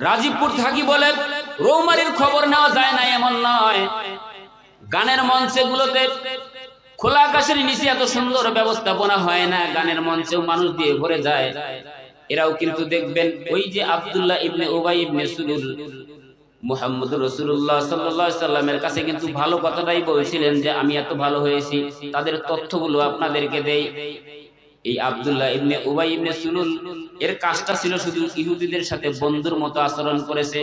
রাজীবপুর থাকি বলে রৌমারির খবর নেওয়া যায় না এমন নয়। গানের মঞ্চে গুলোতে খোলা আকাশের নিচে এত সুন্দর ব্যবস্থাপনা হয় না, গানের মঞ্চেও মানুষ দিয়ে ভরে যায়। এরাও কিন্তু দেখবেন ওই যে আব্দুল্লাহ ইবনে উবাই ইবনে সুলুল মুহাম্মদ রাসূলুল্লাহ সাল্লাল্লাহু আলাইহি সাল্লামের কাছে কিন্তু ভালো কথাটাই বলেছিলেন যে আমি এত ভালো হয়েছি। তাদের তথ্যগুলো আপনাদেরকে দেই। এই আব্দুল্লাহ ইবনে উবাই ইবনে সুলুল এর কাজটা ছিল শুধু ইহুদিদের সাথে বন্ধুর মতো আচরণ করেছে।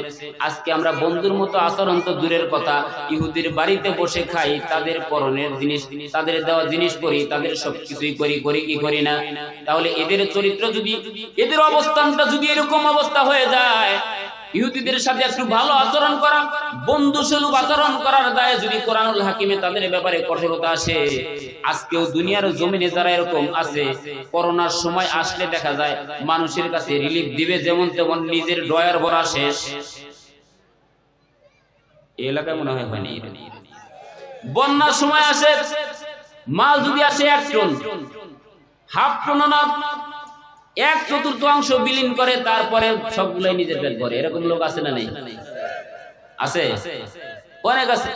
আজকে আমরা বন্ধুর মতো আচরণ তো দূরের কথা, ইহুদির বাড়িতে বসে খাই, তাদের পরনের জিনিস, তাদের দেওয়া জিনিস করি, তাদের সবকিছুই করি কি করি না? তাহলে এদের চরিত্র যদি, এদের অবস্থানটা যদি এরকম অবস্থা হয়ে যায়, ইহুদিদের সাথে একটু ভালো আচরণ করা, বন্ধুসুলভ আচরণ করার দায়ে যদি কোরআনুল হাকিমে তাদের ব্যাপারে কঠোরতা আসে, আজকেও দুনিয়ার জমিনে যারা এরকম আছে, করোনার সময় আসলে দেখা যায় মানুষের কাছে রিলিফ দিবে যেমন তেমন, নিজের ডয়ার ভরা শেষ। এই এলাকায় মনে হয় হয়নি। বন্যার সময় আসে, মাল যদি আসে 1 টন, হাফ টন না 1/4 বিলীন করে, তারপরে সবগুলাই নিজের পেট ভরে। এরকম লোক আছে না নেই? আছে, অনেক আছে।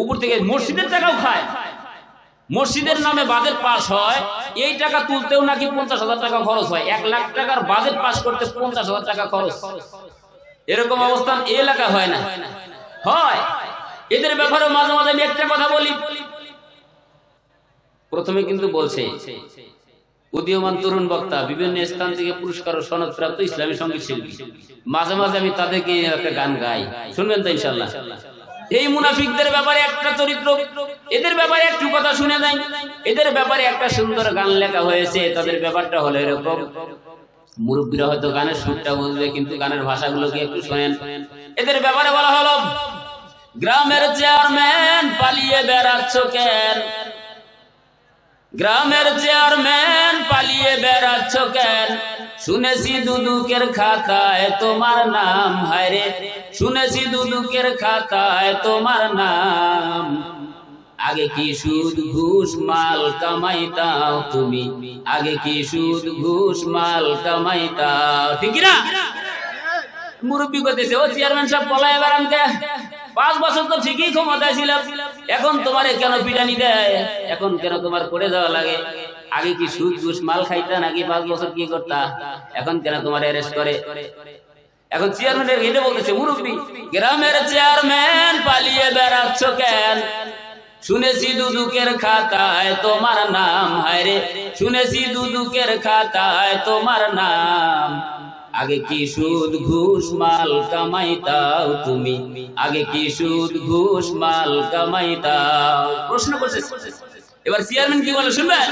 উপর থেকে মসজিদের টাকাও খায়। মসজিদের নামে বাজেট পাস হয়, এই টাকা তুলতেও নাকি 50,000 টাকা খরচ হয়। 1 লাখ টাকার বাজেট পাস করতে 50,000 টাকা খরচ। এরকম অবস্থান এই এলাকা হয় না? হয়। এদের ব্যাপারে মাঝে মাঝে আমি একটা কথা বলি। প্রথমে কিন্তু বলছে উদীয়মান তরুণ বক্তা, বিভিন্ন স্থান থেকে পুরস্কার ও সনদপ্রাপ্ত ইসলামী সঙ্গীত শিল্পী, মাঝে মাঝে আমি তাদেরকে একটা গান গাই, শুনবেন তো ইনশাআল্লাহ। এই মুনাফিকদের ব্যাপারে একটা চরিত্র, এদের ব্যাপারে একটু কথা শুনে দেয়। এদের ব্যাপারে একটা সুন্দর গান লেখা হয়েছে। তাদের ব্যাপারটা হলো এরকম, মুরব্বীরা হয়তো গানের সুরটা বুঝবে, কিন্তু গানের ভাষাগুলোকে একটু শোনেন। এদের ব্যাপারে বলা হলো, গ্রামের চেয়ারম্যান পালিয়ে বেড়াচ্ছ কেন? গ্রামের চেয়ারম্যান পালিয়ে বেড়াচ্ছ কেন? শুনেছি দুদুকের খাতায় তোমার নাম, হায়রে শুনেছি দুদুকের খাতায় তোমার নাম। আগে কি সুদ ঘুষ মাল কামাইতাও তুমি, আগে কি সুদ ঘুষ মাল কামাইতাও, ঠিক না? মুরব্বী করতেছে, ও চেয়ারম্যান সাহেব পলায় বেড়ান কে? 5 বছর তো ঠিকই ক্ষমতায় ছিলাম, এখন তোমারে কেন পিটানি দেয়? এখন কেন তোমার পড়ে যাওয়া লাগে? আগে কি সুদ ঘুষ মাল খাইতা নাকি 5 বছর কি করতা? এখন কেন তোমার অ্যারেস্ট করে? এখন চেয়ারম্যান এটা বলতেছে, মুরব্বী গ্রামের চেয়ারম্যান পালিয়ে বেড়াচ্ছ কেন? শুনেছি দুদুকের খাতায় তোমার নাম, হায়রে শুনেছি দুদুকের খাতায় তোমার নাম। আগে কি সুদ ঘুষ মাল কামাইতাও তুমি, আগে কি সুদ ঘুষ মাল কামাইতাও? প্রশ্ন করছে। এবার চেয়ারম্যান কি বলে শুনবেন?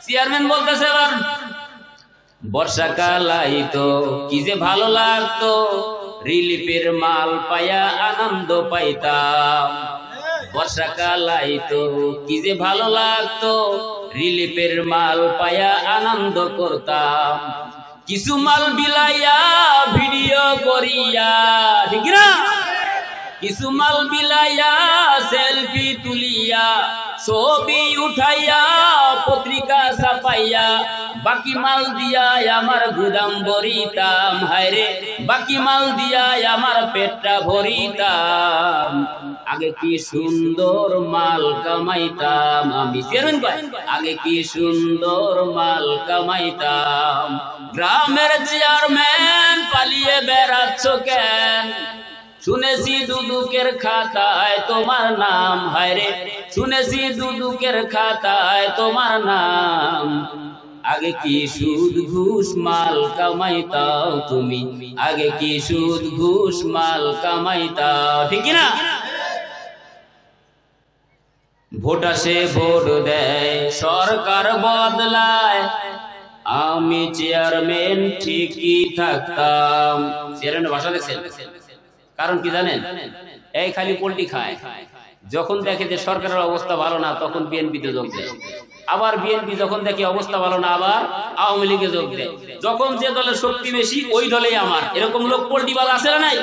চেয়ারম্যান বলতেছে, এবার বর্ষাকাল আইতো কি যে ভালো লাগতো, রিলিফের মাল পায়া আনন্দ পাইতাম। বর্ষাকাল আইতো কি যে ভালো লাগতো, রিলিফের মাল পায়া আনন্দ করতাম। কিছু মাল বিলাইয়া ভিডিও করিয়া, ঠিক না? কিছু মাল বিলাইয়া সেলফি তুলিয়া, ছবি উঠাইয়া পত্রিকা ছাপাইয়া, বাকি মাল দিয়া আমার গুদাম ভরিতাম, হায়রে বাকি মাল দিয়া আমার পেটটা ভরিতাম। আগে কি সুন্দর মাল কামাইতাম আমি, আগে কি সুন্দর মাল কামাইতাম। গ্রামের চেয়ারম্যান পালিয়ে বেড়াচ্ছ কেন? শুনেছি দুদুকের খাতায় তোমার নাম, হায়রে শুনেছি দুদুকের খাতায় তোমার নাম। আগে কি সুদ ঘুষ মাল কামাইতাও তুমি, আগে কি সুদ ঘুষ মাল কামাইতাও, ঠিক না? ভোট আসে ভোট দেয় সরকার বদলায়, আমি চেয়ারম্যান ঠিকই থাকতাম। চেয়ারম্যান ভাষা দেখছেন? কারণ কি জানেন? এই খালি পোল্টি খায়। যখন দেখে যে সরকারের অবস্থা ভালো না, তখন বিএনপিতে যোগ দেয়। আবার বিএনপি যখন দেখে অবস্থা ভালো না, আবার আওয়ামী লীগে যোগ দেয়। যখন যে দলের শক্তি বেশি, ওই দলেই আমার। এরকম লোক পোল্টিবাজ আছে না নাই?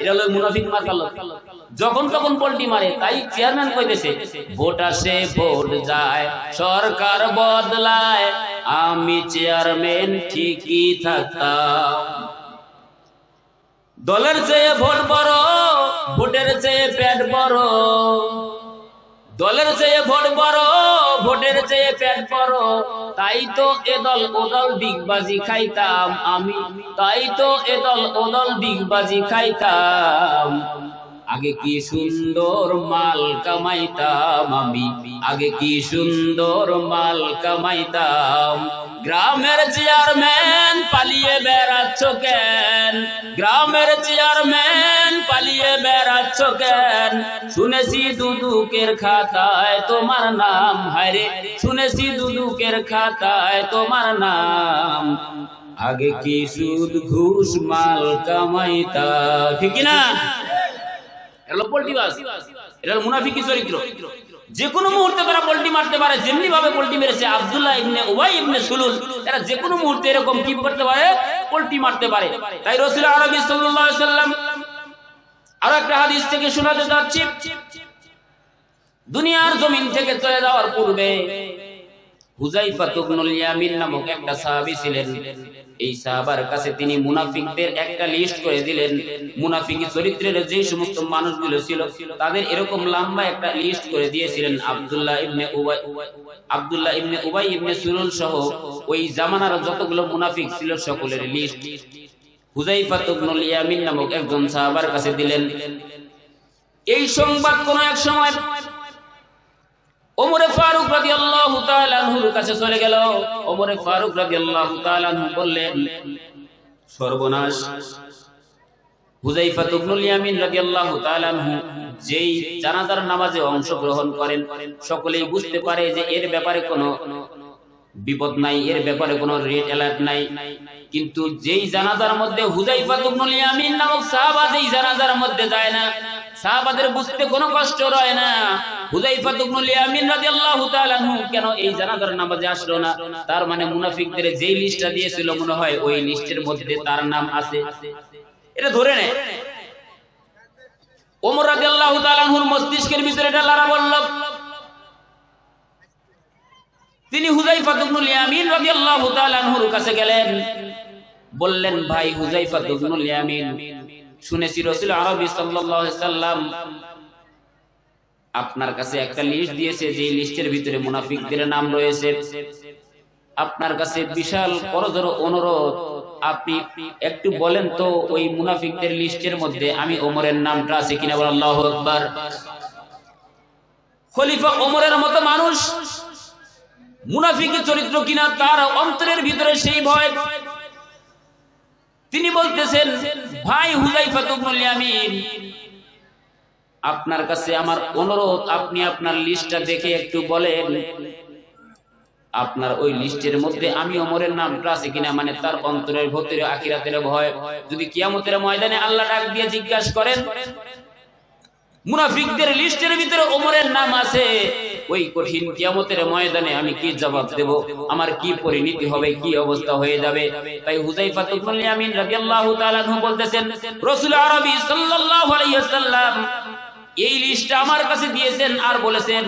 এটা হলো মুনাফিক মার্কা লোক। যখন তখন পোল্টি মারে। তাই চেয়ারম্যান কইতেছে, ভোট আসে ভোট যায় সরকার বদলায়, আমি চেয়ারম্যান ঠিকই থাকতাম। দলের চেয়ে ভোট বড়, ভোটের চেয়ে পেট বড়। দলের চেয়ে ভোট বড়, ভোটের চেয়ে পেট বড়। তাই তো এ দল ও দল ডিগবাজি খাইতাম আমি, তাই তো এ দল ও দল ডিগবাজি খাইতাম। আগে কি সুন্দর মাল কামাইতাম আমি, আগে কি সুন্দর মাল কামাইতাম। গ্রামের চেয়ারম্যান পালিয়ে বেড়াচ্ছ কেন, গ্রামের চেয়ারম্যান পালিয়ে বেড়াচ্ছ কেন। শুনেছি দুদুকের খাতায় তোমার নাম, হায়রে শুনেছি দুদুকের খাতায় তোমার নাম। আগে কি সুদ ঘুষ মাল কামাইতা, ঠিক না? এটা হলো পল্টিবাজ, এটা হলো মুনাফিকি চরিত্র। যে কোনো মুহূর্তে তারা পল্টি মারতে পারে, যেমনি ভাবে পল্টি মেরেছে আব্দুল্লাহ ইবনে উবাই ইবনে সুলুল, এরা যে কোনো মুহূর্তে এরকম কি করতে পারে, পল্টি মারতে পারে। তাই রাসূল আরবি সাল্লাল্লাহু আলাইহি সাল্লাম আর একটা হাদিস থেকে শোনাতে যাচ্ছি, দুনিয়ার জমিন থেকে চলে যাওয়ার পূর্বে হুযায়ফা ইবনুল ইয়ামিন নামক একটা সাহাবী ছিলেন। এই সাহাবার কাছে তিনি মুনাফিকদের একটা লিস্ট করে দিলেন। মুনাফিকি চরিত্রের যে সমস্ত মানুষগুলো ছিল তাদের এরকম লম্বা একটা লিস্ট করে দিয়েছিলেন। আব্দুল্লাহ ইবনে উবাই ইবনে সুলুল সহ ওই জামানার যতগুলো মুনাফিক ছিল সকলের লিস্ট হুযায়ফা ইবনুল ইয়ামিন নামক একজন সাহাবার কাছে দিলেন। এই সংবাদ কোন এক সময় ওমর ফারুক রাদিয়াল্লাহু তাআলা আনহুর কাছে চলে গেল। ওমর ফারুক রাদিয়াল্লাহু তাআলা আনহু বললেন, সর্বনাশ, হুযায়ফা ইবনুল ইয়ামিন রাদিয়াল্লাহু তাআলা আনহু যেই জানাজার নামাজে অংশগ্রহণ করেন সকলেই বুঝতে পারে যে এর ব্যাপারে কোনো বিপদ নাই, এর ব্যাপারে কোনো রেড অ্যালার্ট নাই। কিন্তু যেই জানাজার মধ্যে হুযায়ফা ইবনুল ইয়ামিন নামক সাহাবা যেই জানাজার মধ্যে যায় না, সাহাবাদের বুঝতে কোনো কষ্ট হয় না হুযায়ফা ইবনুল ইয়ামিন রাদিয়াল্লাহু তাআলা আনহু কেন এই জানাজার নামাজে আসলো না। তার মানে মুনাফিকদের যেই লিস্টটা দিয়েছিল মনে হয় ওই লিস্টের মধ্যে তার নাম আছে, এটা ধরে নেয়। ওমর রাদিয়াল্লাহু তাআলা আনহুর মস্তিষ্কের ভিতরে এটা লারা বলল। তিনি হুযায়ফা ইবনুল ইয়ামিন রাদিয়াল্লাহু তাআলা আনহুর কাছে গেলেন, বললেন, ভাই হুযায়ফা ইবনুল ইয়ামিন, শুনেছি রাসূল আরবি সাল্লাল্লাহু আলাইহি সাল্লাম আপনার কাছে একটা লিস্ট দিয়েছে, যে লিস্টের ভিতরে মুনাফিকদের নাম রয়েছে। আপনার কাছে বিশাল করজোর অনুরোধ, আপনি একটু বলেন তো ওই মুনাফিকদের লিস্টের মধ্যে আমি ওমরের নামটা আছে কিনা। বলেন আল্লাহু আকবার। খলিফা ওমরের মতো মানুষ, মুনাফিকি চরিত্র কিনা তার অন্তরের ভিতরে সেই ভয়। তিনি বলতেছেন, ভাই হুযায়ফা ইবনুল ইয়ামিন, আপনার কাছে আমার অনুরোধ, আপনি আপনার লিস্টটা দেখে একটু বলেন আপনার ওই লিস্টের মধ্যে আমি ওমরের নামটা আছে কিনা। মানে তার অন্তরের ভিতরে আখিরাতের ভয়। যদি কিয়ামতের ময়দানে আল্লাহ ডাক দিয়ে জিজ্ঞাসা করেন মুনাফিকদের লিস্টের ভিতরে ওমরের নাম আছে, ওই কঠিন কিয়ামতের ময়দানে আমি কি জবাব দেব, আমার কি পরিণতি হবে, কি অবস্থা হয়ে যাবে। তাই হুযায়ফা ইবনুল ইয়ামিন রাদিয়াল্লাহু তাআলা আনহু বলতেছেন, রাসূল আরবি সাল্লাল্লাহু আলাইহি ওয়াসাল্লাম এই লিস্টটা আমার কাছে দিয়েছেন আর বলেছেন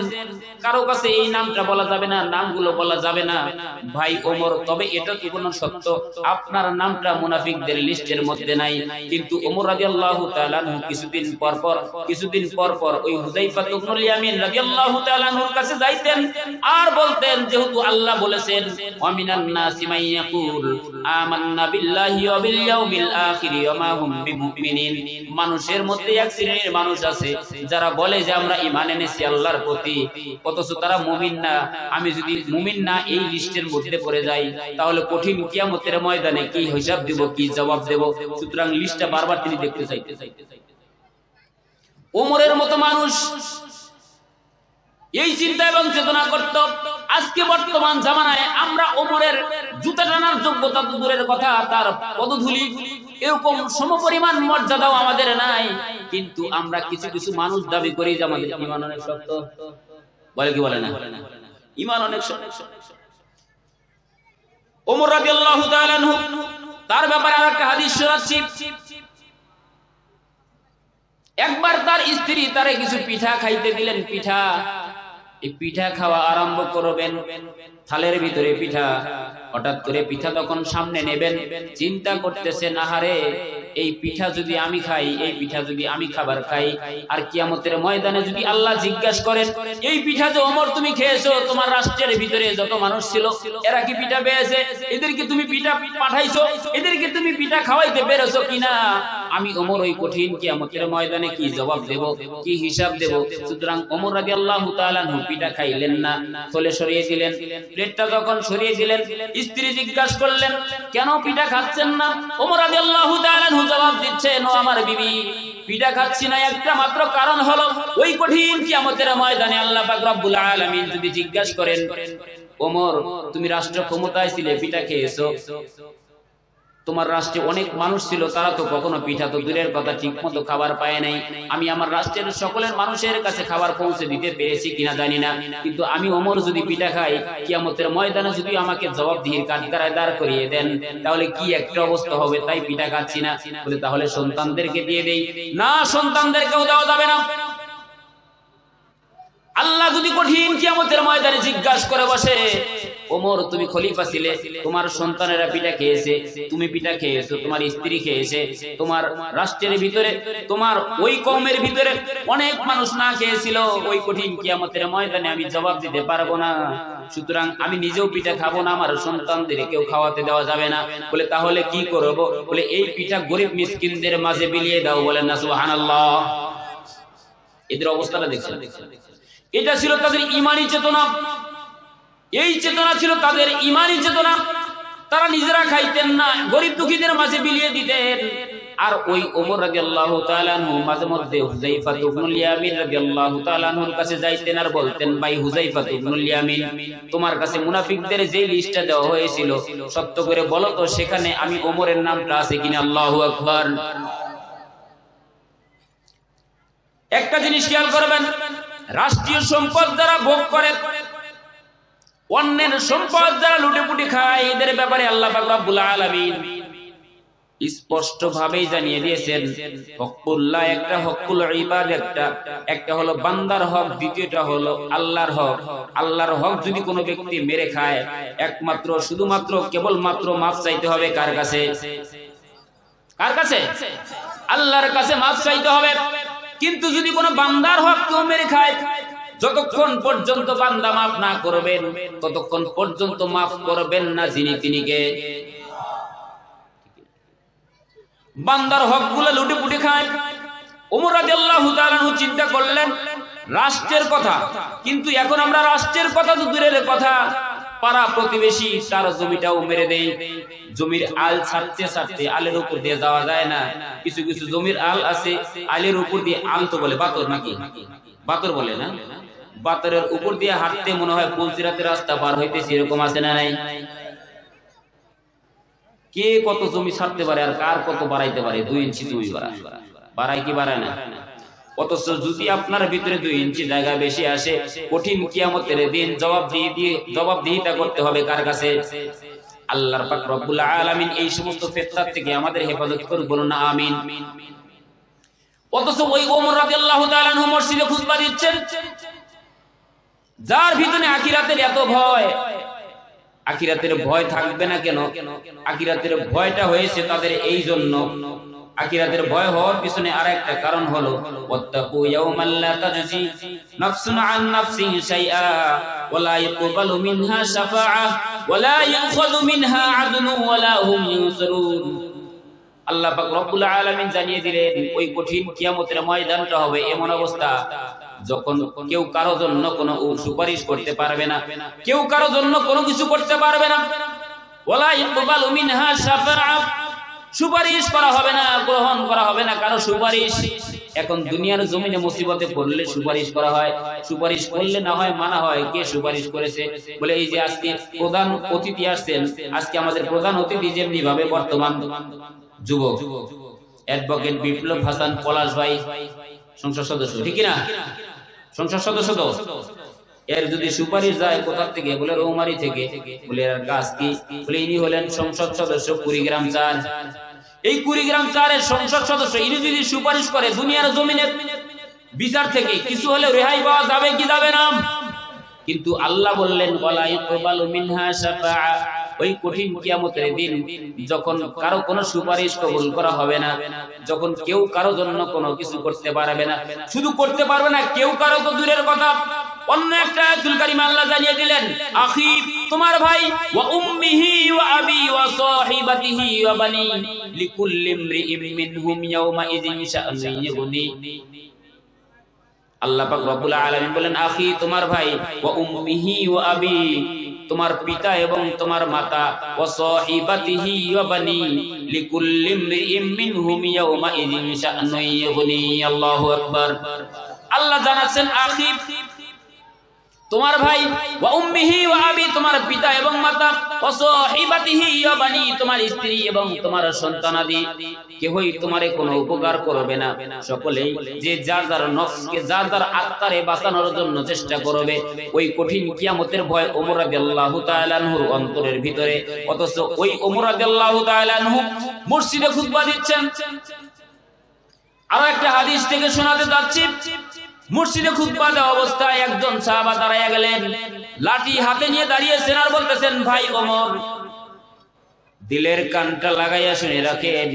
কারো কাছে এই নামটা বলা যাবে না, নামগুলো বলা যাবে না। ভাই ওমর, তবে এটা কি কোনো সত্য আপনার নামটা মুনাফিকদের লিস্টের মধ্যে নাই। কিন্তু ওমর রাদিয়াল্লাহু তাআলা আনহু কিছুদিন পর পর ওই হুযায়ফা ইবনুল ইয়ামিন রাদিয়াল্লাহু তাআলা আনহুর কাছে যাইতেন আর বলতেন, যেহেতু আল্লাহ বলেছেন ওয়ামিনান নাসি মান ইয়াকুল আমান্না বিল্লাহি ওয়া বিল ইয়াউমিল আখির ওয়া মা হুম বিমুমিনিন। মানুষের মধ্যে এক শ্রেণীর মানুষ আছে যারা বলে যে আমরা ঈমান এনেছি আল্লাহর প্রতি, অথচ তারা মুমিন না। আমি যদি মুমিন না এই লিস্টের মধ্যে পড়ে যাই তাহলে কঠিন কিয়ামতের ময়দানে কি হিসাব দেব, কি জবাব দেব। সুতরাং লিস্টটা বারবার তিনি দেখতে চাইতে। ওমরের মতো মানুষ এই চিন্তা এবং চেতনা করত। আজকে বর্তমান জামানায় আমরা ওমরের জুতা টানার যোগ্যতা তো দূরের কথা, তার পদধূলি এরকম সমপরিমাণ মর্যাদাও আমাদের নাই। কিন্তু আমরা কিছু কিছু মানুষ দাবি করি যে আমাদের ঈমান অনেক শক্ত। বলে কি বলে না? ঈমান অনেক শক্ত। ওমর রাদিয়াল্লাহু তাআলা আনহু তার ব্যাপারে আরেকটা হাদিস শোনাচ্ছি। একবার তার স্ত্রী তারে কিছু পিঠা খাইতে দিলেন। পিঠা খাওয়া আরম্ভ করবেন, থালের ভিতরে পিঠা হঠাৎ করে পিঠা তখন সামনে নেবেন, চিন্তা করতেছেন আহারে এই পিঠা যদি আমি খাই, এই পিঠা যদি আমি খাবার খাই, আর কিয়ামতের ময়দানে যদি আল্লাহ জিজ্ঞাসা করেন এই পিঠা যে ওমর তুমি খেয়েছো, তোমার রাষ্ট্রের ভিতরে যত মানুষ ছিল এরা কি পিঠা পেয়েছে, এদেরকে তুমি পিঠা পাঠাইছো, এদেরকে তুমি পিঠা খাওয়াইতে পেরেছো কিনা, আমি ওমর ওই কঠিন কিয়ামতের ময়দানে কি জবাব দেব, কি হিসাব দেব। সুতরাং ওমর রাদিয়াল্লাহু তাআলা আনহু পিঠা খাইলেন না, থলে সরিয়ে দিলেন। প্লেটটা যখন সরিয়ে দিলেন, স্ত্রী জিজ্ঞাসা করলেন কেন পিঠা খাচ্ছেন না? ওমর রাদিয়াল্লাহু তাআলা আনহু জবাব দিচ্ছেন, ও আমার বিবি, পিঠা খাচ্ছি না একটা মাত্র কারণ হলো ওই কঠিন কিয়ামতের ময়দানে আল্লাহ পাক রব্বুল আলামিন যদি জিজ্ঞাসা করেন ওমর তুমি রাষ্ট্র ক্ষমতায় ছিলে, পিঠা খেয়েছো, তোমার রাষ্ট্রে অনেক মানুষ ছিল, তারা তো কখনো পিঠা তো দূরের কথা ঠিক মতো খাবার পায় নাই, আমি আমার রাষ্ট্রের সকলের মানুষের কাছে খাবার পৌঁছে দিতে পেরেছি কিনা জানি না, কিন্তু আমি ওমর যদি পিঠা খাই, কিয়ামতের ময়দানে যদি আমাকে জবাবদিহির কাঠগড়ায় দাঁড় করিয়ে দেন তাহলে কি একটা অবস্থা হবে, তাই পিঠা খাচ্ছি না। বলে তাহলে সন্তানদেরকে দিয়ে দেই। না, সন্তানদেরকেও দেওয়া যাবে না। আল্লাহ যদি কঠিন কিয়ামতের ময়দানে জিজ্ঞাসা করে বসে ওমর তুমি খলিফা ছিলে, তোমার সন্তানেরা পিঠা খেয়েছে, তুমি পিঠা খেয়েছো, তোমার স্ত্রী খেয়েছে, তোমার রাষ্ট্রের ভিতরে তোমার ওই কওমের ভিতরে অনেক মানুষ না খেয়েছিল, ওই কঠিন কিয়ামতের ময়দানে আমি জবাব দিতে পারবো না, সুতরাং আমি নিজেও পিঠা খাবো না, আমার সন্তানদেরকেও খাওয়াতে দেওয়া যাবে না। বলে তাহলে কি করব? বলে এই পিঠা গরিব মিসকিনদের মাঝে বিলিয়ে দাও। বলেন না সুবহানাল্লাহ। এদের অবস্থাটা দেখছেন? এটা ছিল তাদের ঈমানি চেতনা, এই চেতনা ছিল তাদের ঈমানি চেতনা। তারা নিজেরা খাইতেন না, গরিব দুঃখীদের মাঝে বিলিয়ে দিতেন। আর ওই ওমর রাদিয়াল্লাহু তাআলা আনহু মাঝে মধ্যে হুযায়ফা ইবনুল ইয়ামিন রাদিয়াল্লাহু তাআলা আনহুর কাছে যাইতেন আর বলতেন, ভাই হুযায়ফা ইবনুল ইয়ামিন, তোমার কাছে মুনাফিকদের যে লিস্টটা দেওয়া হয়েছিল সত্য করে বলো তো সেখানে আমি ওমরের নামটা আছে কিনা। আল্লাহু আকবার। একটা জিনিস খেয়াল করবেন, রাষ্ট্রীয় সম্পদ যারা ভোগ করে, অন্যের সম্পদ যারা লুটেপুটে খায়, এদের ব্যাপারে আল্লাহ পাক রব্বুল আলামিন স্পষ্ট ভাবেই জানিয়ে দিয়েছেন হকুল্লাহ একটা, হকুল ইবাদ একটা হলো বান্দার হক, দ্বিতীয়টা হলো আল্লাহর হক। আল্লাহর হক যদি কোনো ব্যক্তি মেরে খায়, একমাত্র শুধুমাত্র কেবলমাত্র মাফ চাইতে হবে কার কাছে? কার কাছে? আল্লাহর কাছে মাফ চাইতে হবে। কিন্তু যদি কোনো বান্দার হক কেউ মেরে খায়, যতক্ষণ পর্যন্ত বান্দা মাফ না করবেন ততক্ষণ পর্যন্ত মাফ করবেন না যিনি তিনিকে। বান্দার হকগুলো লুটেপুটে খায়। ওমর রাদিয়াল্লাহু তাআলা আনহু চিন্তা করলেন রাষ্ট্রের কথা, কিন্তু এখন আমরা রাষ্ট্রের কথা তো দূরের কথা, পাড়া প্রতিবেশী তার জমিটাও মেরে দেই। জমির আল ছাড়তে ছাড়তে আলের উপর দিয়ে যাওয়া যায় না। কিছু কিছু জমির আল আছে, আলের উপর দিয়ে, আল তো বলে বাতর নাকি, বাতর বলে না, বাতরের উপর দিয়ে হাঁটতে মনে হয় পুলসিরাতে রাস্তা পার হইতেছে, এরকম আছে না নাই? কে কত জমি ছাড়তে পারে আর কার কত বাড়াইতে পারে? 2 ইঞ্চি জমি বাড়ায় কি বাড়ায় না? অথচ যদি আপনার ভিতরে 2 ইঞ্চি জায়গা বেশি আসে, কঠিন কিয়ামতের দিন জবাবদিহিতা করতে হবে কার কাছে? আল্লাহর পাক রব্বুল আলামিন এই সমস্ত ফিতনার থেকে আমাদের হেফাজত করুন, বলুন না আমিন। অথচ ওই ওমর রাদিয়াল্লাহু তাআলা আনহু মসজিদে খুতবা দিচ্ছেন, যার ভিতরে আখিরাতের এত ভয়। আখিরাতের ভয় থাকবে না কেন? আখিরাতের ভয়টা হয়েছে তাদের এই জন্য। আখিরাতের ভয় হওয়ার পিছনে আরেকটা কারণ হলো ওয়াত্তাকু ইয়াওমান লা তাজজি নাফসুন আন নাফসিন শাইআ ওয়া লা ইয়াকবালু মিনহা শাফাআহ ওয়া লা ইয়াখযু মিনহা আদলুন ওয়া লা হুম ইউনসারুন। আল্লাহ পাক রব্বুল আলামিন জানিয়ে দিলেন ওই কঠিন কিয়ামতের ময়দানটা হবে এমন অবস্থা যখন কেউ কারো জন্য কোনো সুপারিশ করতে পারবে না, কেউ কারো জন্য কোনো কিছু করতে পারবে না। ওয়া লা ইয়াকবালু মিনহা শাফাআহ, সুপারিশ করা হবে না, গ্রহণ করা হবে না কারো সুপারিশ। এখন দুনিয়ার জমিনে মুসিবতে পড়লে সুপারিশ করা হয়, সুপারিশ করলে না হয় মানা হয়। কে সুপারিশ করেছে? বলে এই যে আজকে প্রধান অতিথি আসছেন, আজকে আমাদের প্রধান অতিথি যেমনি ভাবে বর্তমান যুবক অ্যাডভোকেট বিপ্লব হাসান পলাশ ভাই সংসদ সদস্য, ঠিক না? সংসদ সদস্য তো, এর যদি সুপারিশ যায় কোথা থেকে? বলে রৌমারি থেকে। বলে এর কাজ কি? বলে ইনি হলেন সংসদ সদস্য কুড়িগ্রাম 4। এই কুড়িগ্রাম 4-এর সংসদ সদস্য, ইনি যদি সুপারিশ করে দুনিয়ার জমিনের বিচার থেকে কিছু হলে রেহাই পাওয়া যাবে কি যাবে না? কিন্তু আল্লাহ বললেন ওয়ালা ইয়াকবালু মিনহা শাফাআ, ওই কঠিন কিয়ামতের দিন যখন কারো কোনো সুপারিশ কবুল করা হবে না, যখন কেউ কারো জন্য কোনো কিছু করতে পারবে না, শুধু করতে পারবে না কেউ কারো তো দূরের কথা, অন্য একটা আয়াতুল কারিমা আল্লাহ জানিয়ে দিলেন, আখি তোমার ভাই, ওয়া উম্মিহি ওয়া আবি ওয়া সাহিবাতিহি ওয়া বানি লিকুল্লি ইমরিইম মিনহুম ইয়াওমা ইযিন শাআনুন ইগনি। আল্লাহ পাক রব্বুল আলামিন বলেন, আখি তোমার ভাই, ওয়া উম্মিহি ওয়া আবি তোমার পিতা এবং তোমার মাতা, ওয়া সাহিবাতিহি ওয়া বানি লিকুল্লি ইমরিইম মিনহুম ইয়াওমা ইযিন শাআনুন ইগনি। আল্লাহু আকবার। আল্লাহ জানাচ্ছেন আখি তোমার ভাই, ওয়া উম্মিহি ওয়া আবি তোমার পিতা এবং মাতা, ওয়া সাহিবাতিহি ওয়া বানি তোমার স্ত্রী এবং তোমার সন্তানাদি, কেউই তোমারে কোনো উপকার করবে না, সকলেই যে যার যার নফসকে যার যার আত্মারে বাঁচানোর জন্য চেষ্টা করবে। ওই কঠিন কিয়ামতের ভয় ওমর রাদিয়াল্লাহু তাআলা আনহুর অন্তরের ভিতরে, অথচ ওই ওমর রাদিয়াল্লাহু তাআলা আনহু মসজিদে খুতবা দিচ্ছেন। আরো একটা হাদিস থেকে শোনাতে যাচ্ছি, মসজিদে খুতবা দেওয়া অবস্থায় একজন সাহাবা দাঁড়ায়া গেলেন, লাঠি হাতে নিয়ে দাঁড়িয়েছেন আর বলতেছেন, ভাই ওমর, দিলের কানটা লাগাইয়া শুনে রাখেন,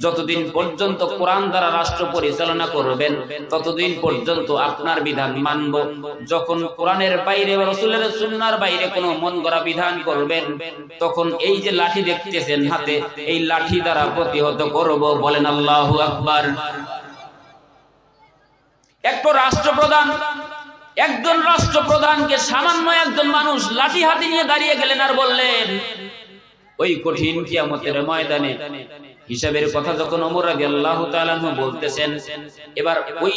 যতদিন পর্যন্ত কোরআন দ্বারা রাষ্ট্র পরিচালনা করবেন ততদিন পর্যন্ত আপনার বিধান মানব। যখন কোরআনের বাইরে বা রাসূলের সুন্নাহর বাইরে কোনো মন গড়া বিধান করবেন, তখন এই যে লাঠি দেখতেছেন হাতে, এই লাঠি দ্বারা প্রতিহত করব। বলেন আল্লাহু আকবার। একজন রাষ্ট্রপ্রধানকে সামান্য একজন মানুষ লাঠি হাতে নিয়ে দাঁড়িয়ে গেলেন আর বললেন, ওই কঠিন কিয়ামতের ময়দানে হিসাবের কথা যখন ওমর রাদিয়াল্লাহু তাআলা আনহু বলতেছেন, এবার ওই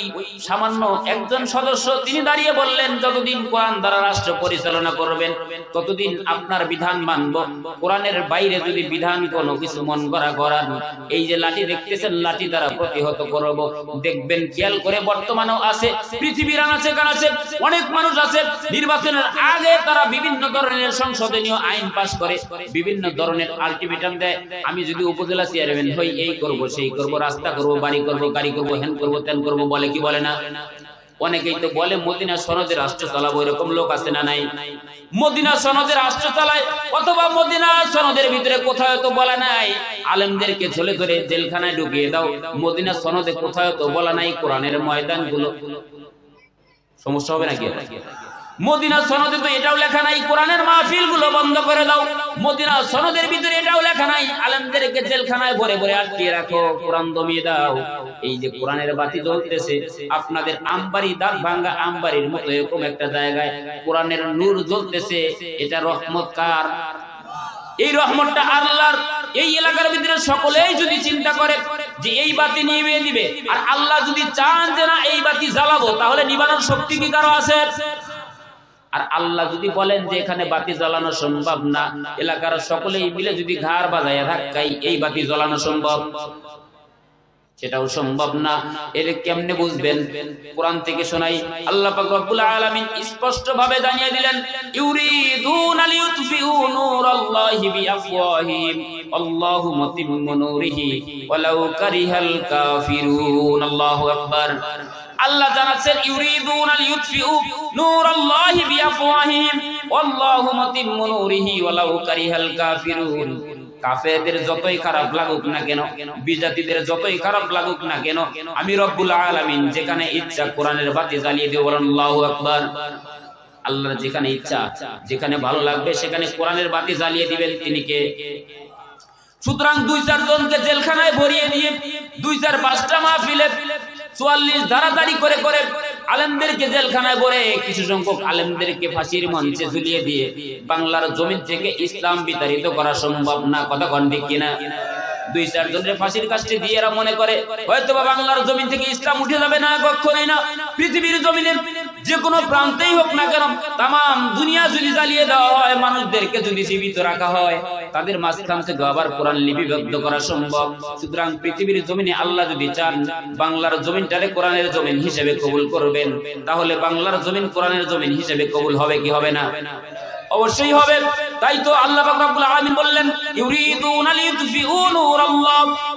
সামান্য একজন সদস্য তিনি দাঁড়িয়ে বললেন, যতদিন কোরআন দ্বারা রাষ্ট্র পরিচালনা করবেন ততদিন আপনার বিধান মানব, কোরআনের বাইরে যদি বিধান কোনো কিছু মন গড়া করান, এই যে লাঠি দেখতেছেন লাঠি দ্বারা প্রতিহত করব। দেখবেন খেয়াল করে, বর্তমানেও আছে, পৃথিবীর আনাচে কানাচে অনেক মানুষ আছে, নির্বাচনের আগে তারা বিভিন্ন ধরনের সংশোধনীয় আইন পাস করে, বিভিন্ন ধরনের আলটিমেটাম দেয়, আমি যদি উপজেলা চেয়ারম্যান হই এই করব সেই করব, রাস্তা করব, বাড়ি করব, গাড়ি করব, হেন করব তেন করব, বলে কি বলে না? অনেকেই তো বলে মদিনা সনদে রাষ্ট্র চালাবো, এরকম লোক আছে না নাই? মদিনা সনদে রাষ্ট্র চালায়, অথবা মদিনা সনদের ভিতরে কোথাও তো বলা নাই আলেমদেরকে ঝোলে ধরে জেলখানায় ঢুকিয়ে দাও, মদিনা সনদে কোথাও তো বলা নাই কোরআনের ময়দানগুলো। সমস্যা হবে নাকি? মদিনা সনদে তো এটাও লেখা নাই কোরআনের মাহফিলগুলো বন্ধ করে দাও, মদিনা সনদের ভিতরে এটাও লেখা নাই আলেমদেরকে জেলখানায় ভরে ভরে আটকিয়ে রাখো, কোরআন দমিয়ে দাও। এই যে কোরআনের বাতি জ্বলতেছে আপনাদের আমবাড়ি দাগ ভাঙ্গা আমবাড়ির মতো এরকম একটা জায়গায় কোরআনের নূর জ্বলতেছে, এটা রহমত কার? এই রহমতটা আল্লাহর। এই এলাকার ভিতরে সকলেই যদি চিন্তা করে যে এই বাতি নিভিয়ে দিবে, আর আল্লাহ যদি চান যে না এই বাতি জ্বালাবো, তাহলে নিবানোর শক্তি কি কারো আছে? আর আল্লাহ যদি বলেন যে এখানে বাতি জ্বালানো সম্ভব না, এলাকার সকলেই মিলে যদি ঘাড় বাজায় ধাক্কাই এই বাতি জ্বালানো সম্ভব, সেটাও সম্ভব না। এর কেমনে বুঝবেন? কোরআন থেকে শোনাই, আল্লাহ পাক রব্বুল আলামিন স্পষ্ট ভাবে জানিয়ে দিলেন, ইউরিদুনা লিইউতফিউ নূরাল্লাহি বিআফওয়াহিহিম আল্লাহু মুতিম্মু নূরিহি ওয়ালাউ কারিহাল কাফিরুন। আল্লাহু আকবার। আল্লাহ জানাচ্ছেন, ইউরিদুনা লিইউতফিউ নূরাল্লাহি বিআফওয়াহিহিম আল্লাহু মুতিম্মু নূরিহি ওয়ালাউ কারিহাল কাফিরুন। কাফেরদের যতই খারাপ লাগুক না কেন, বিজাতিদের যতই খারাপ লাগুক না কেন, আমি রব্বুল আলামিন যেখানে ইচ্ছা কোরআনের বাতি জ্বালিয়ে দেব। বলেন আল্লাহু আকবার। আল্লাহর যেখানে ইচ্ছা, যেখানে ভালো লাগবে সেখানে কোরআনের বাতি জ্বালিয়ে দিবেন তিনি কে? সুতরাং 2-4 জনকে জেলখানায় ভরিয়ে দিয়ে 2-4-5টা মাহফিলে 44 ধারাধারি করে করে আলেমদেরকে জেলখানায় ভরে কিছু সংখ্যক আলেমদেরকে ফাঁসির মঞ্চে ঝুলিয়ে দিয়ে বাংলার জমিন থেকে ইসলাম বিতাড়িত করা সম্ভব না। কথা কোন ঠিক কিনা? 2-4 জনের ফাঁসির কাজটি দিয়ে এরা মনে করে হয়তো বা বাংলার জমিন থেকে ইসলাম উঠে যাবে না, কখনোই না। পৃথিবীর জমিনের যে কোনো প্রান্তেই হোক না কেন, তাম দুনিয়া যদি জ্বালিয়ে দেওয়া হয়, মানুষদেরকে যদি জীবিত রাখা হয়, তাদের মাঝখান থেকে আবার কোরআন লিপিবদ্ধ করা সম্ভব। সুতরাং পৃথিবীর জমিনে আল্লাহ যদি চান বাংলার জমিনটারে কোরআনের জমিন হিসেবে কবুল করবেন, তাহলে বাংলার জমিন কোরআনের জমিন হিসেবে কবুল হবে কি হবে না? অবশ্যই হবে। তাই তো আল্লাহ পাক রব্বুল আলামিন বললেন ইউরিদুনা লিইউতফিউ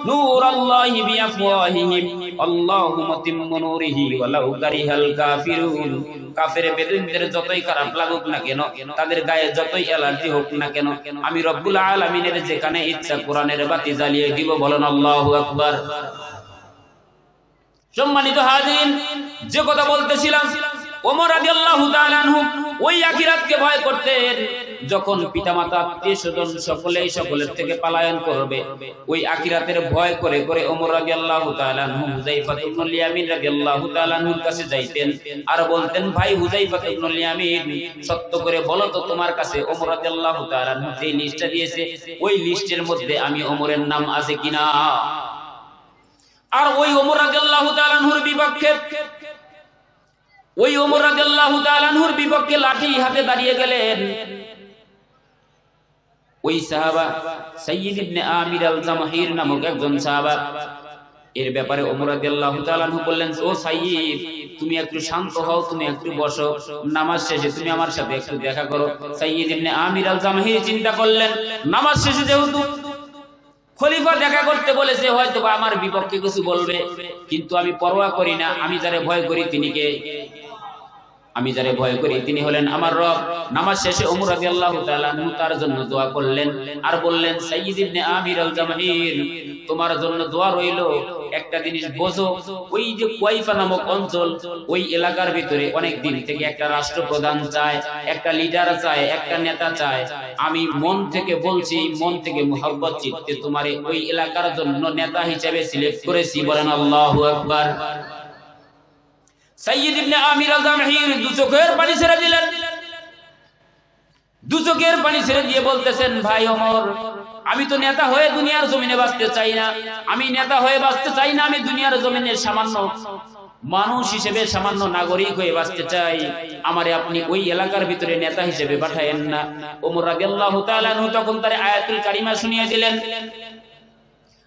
নূরাল্লাহি বিআফওয়াহিহিম আল্লাহু মুতিম্মু নূরিহি ওয়ালাউ কারিহাল কাফিরুন। কাফের বেদুইনদের যতই খারাপ লাগুক না কেন, তাদের গায়ে যতই অ্যালার্জি হোক না কেন, আমি রব্বুল আলামিনের যেখানে ইচ্ছা কোরআনের বাতি জ্বালিয়ে দিব। বলেন আল্লাহু আকবার। সম্মানিত হাজিরিন, যে কথা বলতেছিলাম, ওমর রাদিয়াল্লাহু তাআলা আনহু ওই আখিরাতকে ভয় করতেন। যখন পিতামাতা আত্মীয়স্বজন সকলের থেকে পলায়ন করবে, ওই আখিরাতের ভয় করে করে ওমর রাদিয়াল্লাহু তাআলা আনহু হুযায়ফা ইবনুল ইয়ামিন রাদিয়াল্লাহু তাআলা আনহুর কাছে যাইতেন আর বলতেন, ভাই হুযায়ফা ইবনুল ইয়ামিন, সত্য করে বলো তো তোমার কাছে ওমর রাদিয়াল্লাহু তাআলা আনহু যে লিস্টটা দিয়েছে, ওই লিস্টের মধ্যে আমি ওমরের নাম আছে কিনা। আর ওই ওমর রাদিয়াল্লাহু তাআলা আনহুর বিপক্ষে লাঠি হাতে দাঁড়িয়ে গেলেন ওই সাহাবা সাইয়্যিদ ইবনে আমির আল জামাহির নামক একজন সাহাবা। এর ব্যাপারে ওমর রাদিয়াল্লাহু তাআলা আনহু বললেন, ও সাইয়্যিদ, তুমি একটু শান্ত হও, তুমি একটু বসো, নামাজ শেষে তুমি আমার সাথে একটু দেখা করো। সাইয়্যিদ ইবনে আমির আল জামাহির চিন্তা করলেন, নামাজ শেষে যেহেতু খলিফা দেখা করতে বলেছে, হয়তো বা আমার বিপক্ষে কিছু বলবে, কিন্তু আমি পরোয়া করি না। আমি যারে ভয় করি তিনি হলেন আমার রব। নামাজ শেষে ওমর রাদিয়াল্লাহু তাআলা আনহু তার জন্য দোয়া করলেন আর বললেন, সাইয়্যিদ ইবনে আমির আল জামাহির, তোমার জন্য দোয়া রইল। একটা জিনিস বোঝো, ওই যে কুয়াইফা নামক অঞ্চল, ওই এলাকার ভিতরে অনেক দিন থেকে একটা রাষ্ট্রপ্রধান চায়, একটা লিডার চায়, একটা নেতা চায়। আমি মন থেকে বলছি, মন থেকে মুহাব্বত চিত্তে তোমারে ওই এলাকার জন্য নেতা হিসেবে সিলেক্ট করেছি। বলেন আল্লাহু আকবার। সাইয়্যিদ ইবনে আমির আল জামাহির দু চোখের পানি ছেড়ে দিলেন। দু চোখের পানি ছেড়ে দিয়ে বলতেছেন, ভাই ওমর, আমি তো নেতা হয়ে দুনিয়ার জমিনে বাঁচতে চাই না। আমি দুনিয়ার জমিনে সামান্য মানুষ হিসেবে, সামান্য নাগরিক হয়ে বাঁচতে চাই। আমারে আপনি ওই এলাকার ভিতরে নেতা হিসেবে পাঠায়েন না। ওমর রাদিয়াল্লাহু তাআলা আনহু তখন তার আয়াতুল কারিমা শুনিয়ে দিলেন,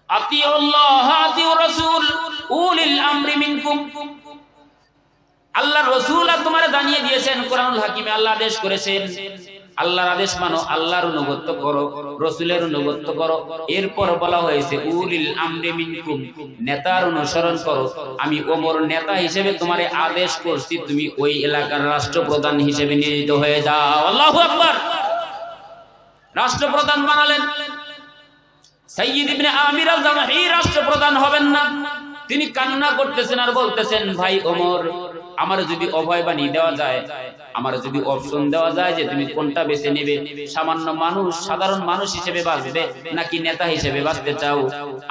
আতিউল্লাহ আতিউর রাসূল উলিল আমরি মিনকুম। আল্লাহর রাসূল তোমারে জানিয়ে দিয়েছেন, কোরআনুল হাকিমে আল্লাহ আদেশ করেছেন, আল্লাহর আদেশ মানো, আল্লাহর অনুগত্য করো, রাসূলের অনুগত্য করো। এরপর বলা হয়েছে উলিল আমরি মিনকুম, নেতার অনুসরণ করো। আমি ওমর নেতা হিসেবে তোমারে আদেশ করছি, তুমি ওই এলাকার রাষ্ট্রপ্রধান হিসেবে নিয়োজিত হয়ে যাও। আল্লাহু আকবার। রাষ্ট্রপ্রধান বানালেন। সাইয়্যিদ ইবনে আমির আল জামাহির রাষ্ট্রপ্রধান হবেন না। তিনি কান্না করতেছেন আর বলতেছেন, ভাই ওমর, আমার যদি অভয়বাণী দেওয়া যায়, আমার যদি অপশন দেওয়া যায় যে তুমি কোনটা বেছে নেবে, সামান্য মানুষ, সাধারণ মানুষ হিসেবে বাঁচবে নাকি নেতা হিসেবে বাঁচতে চাও?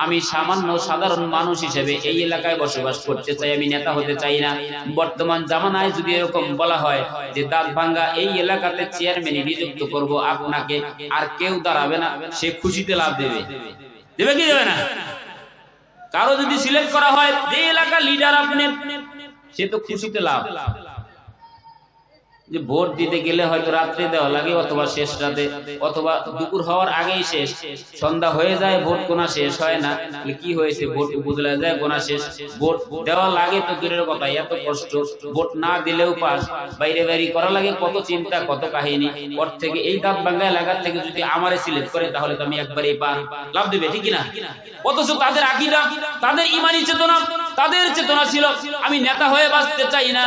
আমি সামান্য সাধারণ মানুষ হিসেবে এই এলাকায় বসবাস করতে চাই, আমি নেতা হতে চাই না। বর্তমান জামানায় যদি এরকম বলা হয় যে দাঁত ভাঙ্গা এই এলাকাতে চেয়ারম্যান নিযুক্ত করব আপনাকে, আর কেউ দাঁড়াবে না, সে খুশিতে লাভ দেবে কি দেবে না? কারো যদি সিলেক্ট করা হয় যে এলাকার লিডার আপনি, সে তো খুশিতে লাভ। যে ভোট দিতে গেলে হয়তো রাত্রে দেওয়া লাগে, অথবা শেষ রাতে, অথবা দুপুর হওয়ার আগেই শেষ, সন্ধ্যা হয়ে যায়, ভোট গোনা শেষ হয় না। কি হয়েছে ভোট বুঝলা যায়, গোনা শেষ। ভোট দেওয়া লাগে তো দূরের কথা, এত কষ্ট। ভোট না দিলেও পাস, বাইরে বাইরে করা লাগে, কত চিন্তা, কত কাহিনী। ওর থেকে এই দাঁত ভাঙ্গা এলাকার থেকে যদি আমারে সিলেক্ট করে, তাহলে তো আমি একবারেই পার, লাভ দেবে, ঠিক না? অথচ তাদের আকীদা, তাদের ঈমানি চেতনা, তাদের চেতনা ছিল আমি নেতা হয়ে বাঁচতে চাই না,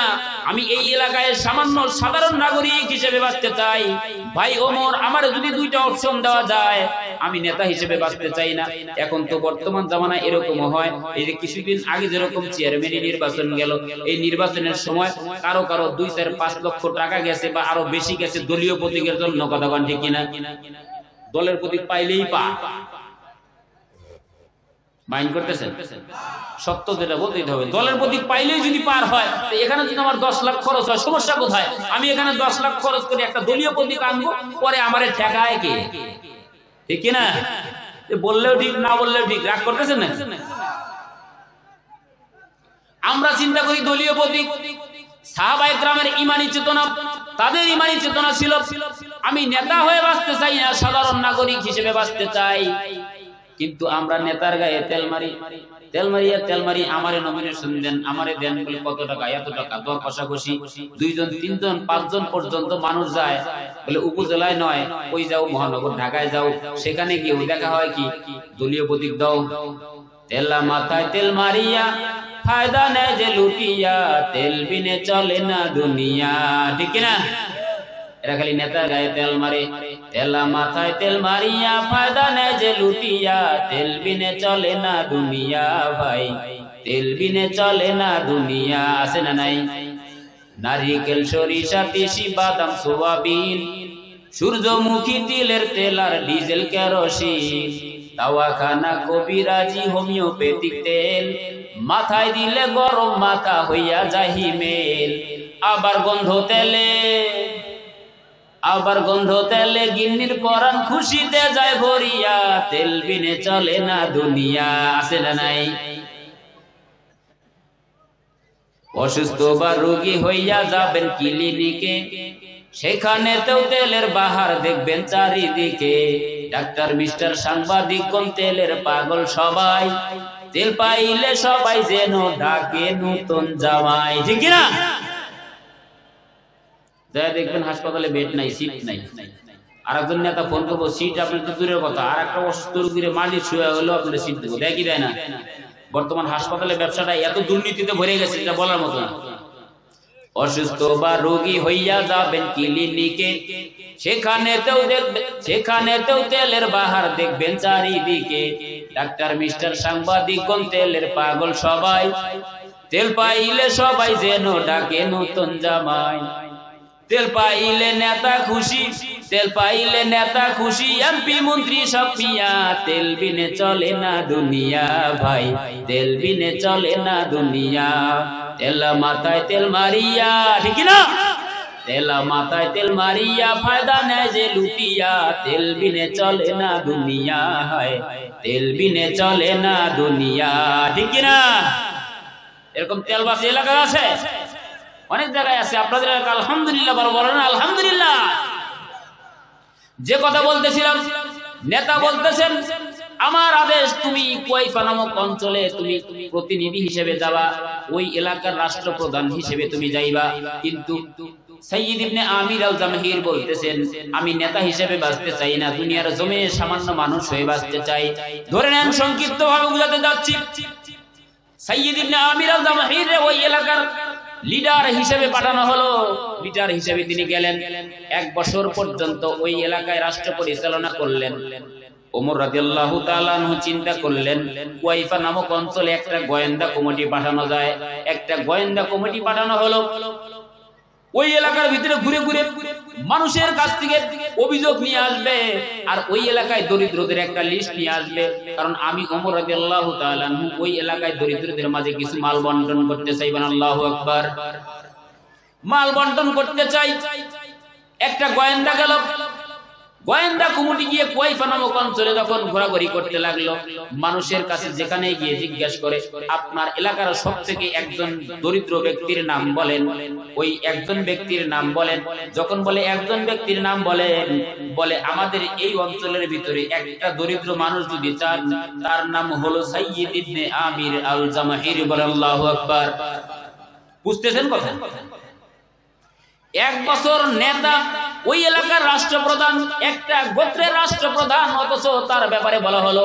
আমি এই এলাকায় সামান্য সাধারণ নাগরিক হিসেবে বাঁচতে চাই। ভাই ওমর, আমার যদি দুইটা অপশন দেওয়া যায়, আমি নেতা হিসেবে বাঁচতে চাই না। এখন তো বর্তমান জামানায় এরকম হয়, এই যে কিছুদিন আগে যেরকম চেয়ারম্যানের নির্বাচন গেল, এই নির্বাচনের সময় কারো কারো 2, 4, 5 লক্ষ টাকা গেছে বা আরো বেশি গেছে দলীয় প্রতীকের জন্য। কথা বলেন ঠিক কিনা? দলের প্রতীক পাইলেই পা মাইন্ড করতেছেন, সত্য যেটা বলতেই হবে। দলের প্রতীক পাইলেই যদি পার হয়, এখানে যদি আমার 10 লাখ খরচ হয়, সমস্যা কোথায়? আমি এখানে 10 লাখ খরচ করে একটা দলীয় প্রতীক আনবো, পরে আমারে ঠেকায় কে? ঠিক কিনা? বললেও ঠিক, না বললেও ঠিক। রাগ করতেছেন না? আমরা চিন্তা করি দলীয় প্রতীক। সাহাবায়ে কেরামের ঈমানি চেতনা, তাদের ঈমানি চেতনা ছিল আমি নেতা হয়ে বাঁচতে চাই না, সাধারণ নাগরিক হিসেবে বাঁচতে চাই। কিন্তু আমরা নেতার গায়ে তেল মারি আমারে নমিনেশন দেন, আমারে দেন বলে কত টাকা, এত টাকা, দর কষাকষি, 2 জন 3 জন 5 জন পর্যন্ত মানুষ যায় বলে উপজেলায় নয়, ওই যাও মহানগর ঢাকায় যাও, সেখানে গিয়ে দেখা হয় কি দলীয় প্রতীক দাও, তেলা মাথায় তেল মারিয়া ফায়দা নেয় যে লুটিয়া, তেল বিনে চলে না দুনিয়া, ঠিক না? এরা খালি নেতার গায়ে তেল মারে, তেলা মাথায় তেল মারিয়া ফায়দা নেয় যে লুটিয়া, তেল বিনে চলে না দুনিয়া ভাই, তেল বিনে চলে না দুনিয়া। আছে না নাই? নারিকেল সরিষা তিসি বাদাম সোয়াবিন, সূর্যমুখী তিলের তেল আর ডিজেল কেরোসিন, দাওয়াখানা কবিরাজি হোমিওপ্যাথিক তেল, মাথায় দিলে গরম মাথা হইয়া যায় হিমেল, আবার গন্ধ তেলে গিন্নির পরাণ খুশিতে যায় ভরিয়া, তেল বিনে চলে না দুনিয়া। আছে না নাই? অসুস্থ বা রোগী হইয়া যাবেন ক্লিনিকে, সেখানেতেও তেলের বাহার দেখবেন চারিদিকে, ডাক্তার মিস্টার সাংবাদিক কোন তেলের পাগল সবাই, তেল পাইলে সবাই যেন ডাকে নতুন জামাই, ঠিক না? দেখবেন হাসপাতালে বেড নাই, সিট নাই, আর একজন নেতা ফোন করবো সিট আপনার তো দূরের কথা, আর একটা অসুস্থ রোগীর মালিক শুয়ে হলো আপনার সিট দেবো, দেখি দেয় না। বর্তমান হাসপাতালে ব্যবসাটা এত দুর্নীতিতে ভরে গেছে, এটা বলার মতো না। অসুস্থ বা রোগী হইয়া যাবেন ক্লিনিকে, সেখানেতেও তেলের বাহার দেখবেন চারিদিকে, ডাক্তার মিস্টার সাংবাদিক কোন তেলের পাগল সবাই, তেল পাইলে সবাই যেন ডাকে নতুন জামাই, তেল পাইলে নেতা খুশি, এমপি মন্ত্রী সব মিয়া, তেল বিনে চলে না দুনিয়া ভাই, তেল বিনে চলে না দুনিয়া। তেলা মাথায় তেল মারিয়া, ঠিক না? তেলা মাথায় তেল মারিয়া ফায়দা নেয় যে লুটিয়া, তেল বিনে চলে না দুনিয়া, হয় তেল বিনে চলে না দুনিয়া, ঠিক না? এরকম তেলবাসী এলাকা আছে, অনেক জায়গায় আছে। আপনাদের এলাকা আলহামদুলিল্লাহ বলেন আলহামদুলিল্লাহ। যে কথা বলতেছিলাম, নেতা বলতেছেন আমার আদেশ, তুমি কুয়াইফা নামক অঞ্চলে তুমি প্রতিনিধি হিসেবে যাবা, ওই এলাকার রাষ্ট্রপ্রধান হিসেবে তুমি যাইবা, কিন্তু সাইয়্যিদ ইবনে আমির আল জামহির বলতেছেন আমি নেতা হিসেবে বাঁচতে চাই না, দুনিয়ার জমে সামান্য মানুষ হয়ে বাঁচতে চাই। ধরে নেন, সংক্ষিপ্ত ভাবে বুঝাতে যাচ্ছি, সাইয়্যিদ ইবনে আমির আল জামহির ওই এলাকার লিডার হিসেবে পাঠানো হলো। লিডার হিসেবে তিনি গেলেন, 1 বছর পর্যন্ত ওই এলাকায় রাষ্ট্র পরিচালনা করলেন। ওমর রাদিয়াল্লাহু তাআলা আনহু চিন্তা করলেন কুয়াইফা নামক অঞ্চলে একটা গোয়েন্দা কমিটি পাঠানো যায়। একটা গোয়েন্দা কমিটি পাঠানো হলো, ওই এলাকার ভিতরে ঘুরে ঘুরে মানুষের কাছ থেকে অভিযোগ নিয়ে আসবে, আর ওই এলাকায় দরিদ্রদের একটা লিস্ট নিয়ে আসবে। কারণ আমি ওমর রাদিয়াল্লাহু তাআলা আনহু ওই এলাকায় দরিদ্রদের মাঝে কিছু মাল বন্টন করতে চাই। আল্লাহু আকবার। মাল বন্টন করতে চাই। একটা গোয়েন্দা গেল, গোয়েন্দা কমিটি গিয়ে কুয়াইফা নামক অঞ্চলে যখন ঘোরাঘুরি করতে লাগলো, মানুষের কাছে যেখানে গিয়ে জিজ্ঞাসা করে আপনার এলাকার সবথেকে একজন দরিদ্র ব্যক্তির নাম বলেন। ওই একজন ব্যক্তির নাম বলেন। যখন বলে একজন ব্যক্তির নাম বলেন, বলে আমাদের এই অঞ্চলের ভিতরে একটা দরিদ্র মানুষ যদি চান, তার নাম হলো সাইয়্যিদ ইবনে আমির আল জামাহির। আল্লাহু আকবার। বুঝতেছেন কথা? 1 বছর নেতা, ওই এলাকার রাষ্ট্রপ্রধান, একটা গোত্রের রাষ্ট্রপ্রধান, অথচ তার ব্যাপারে বলা হলো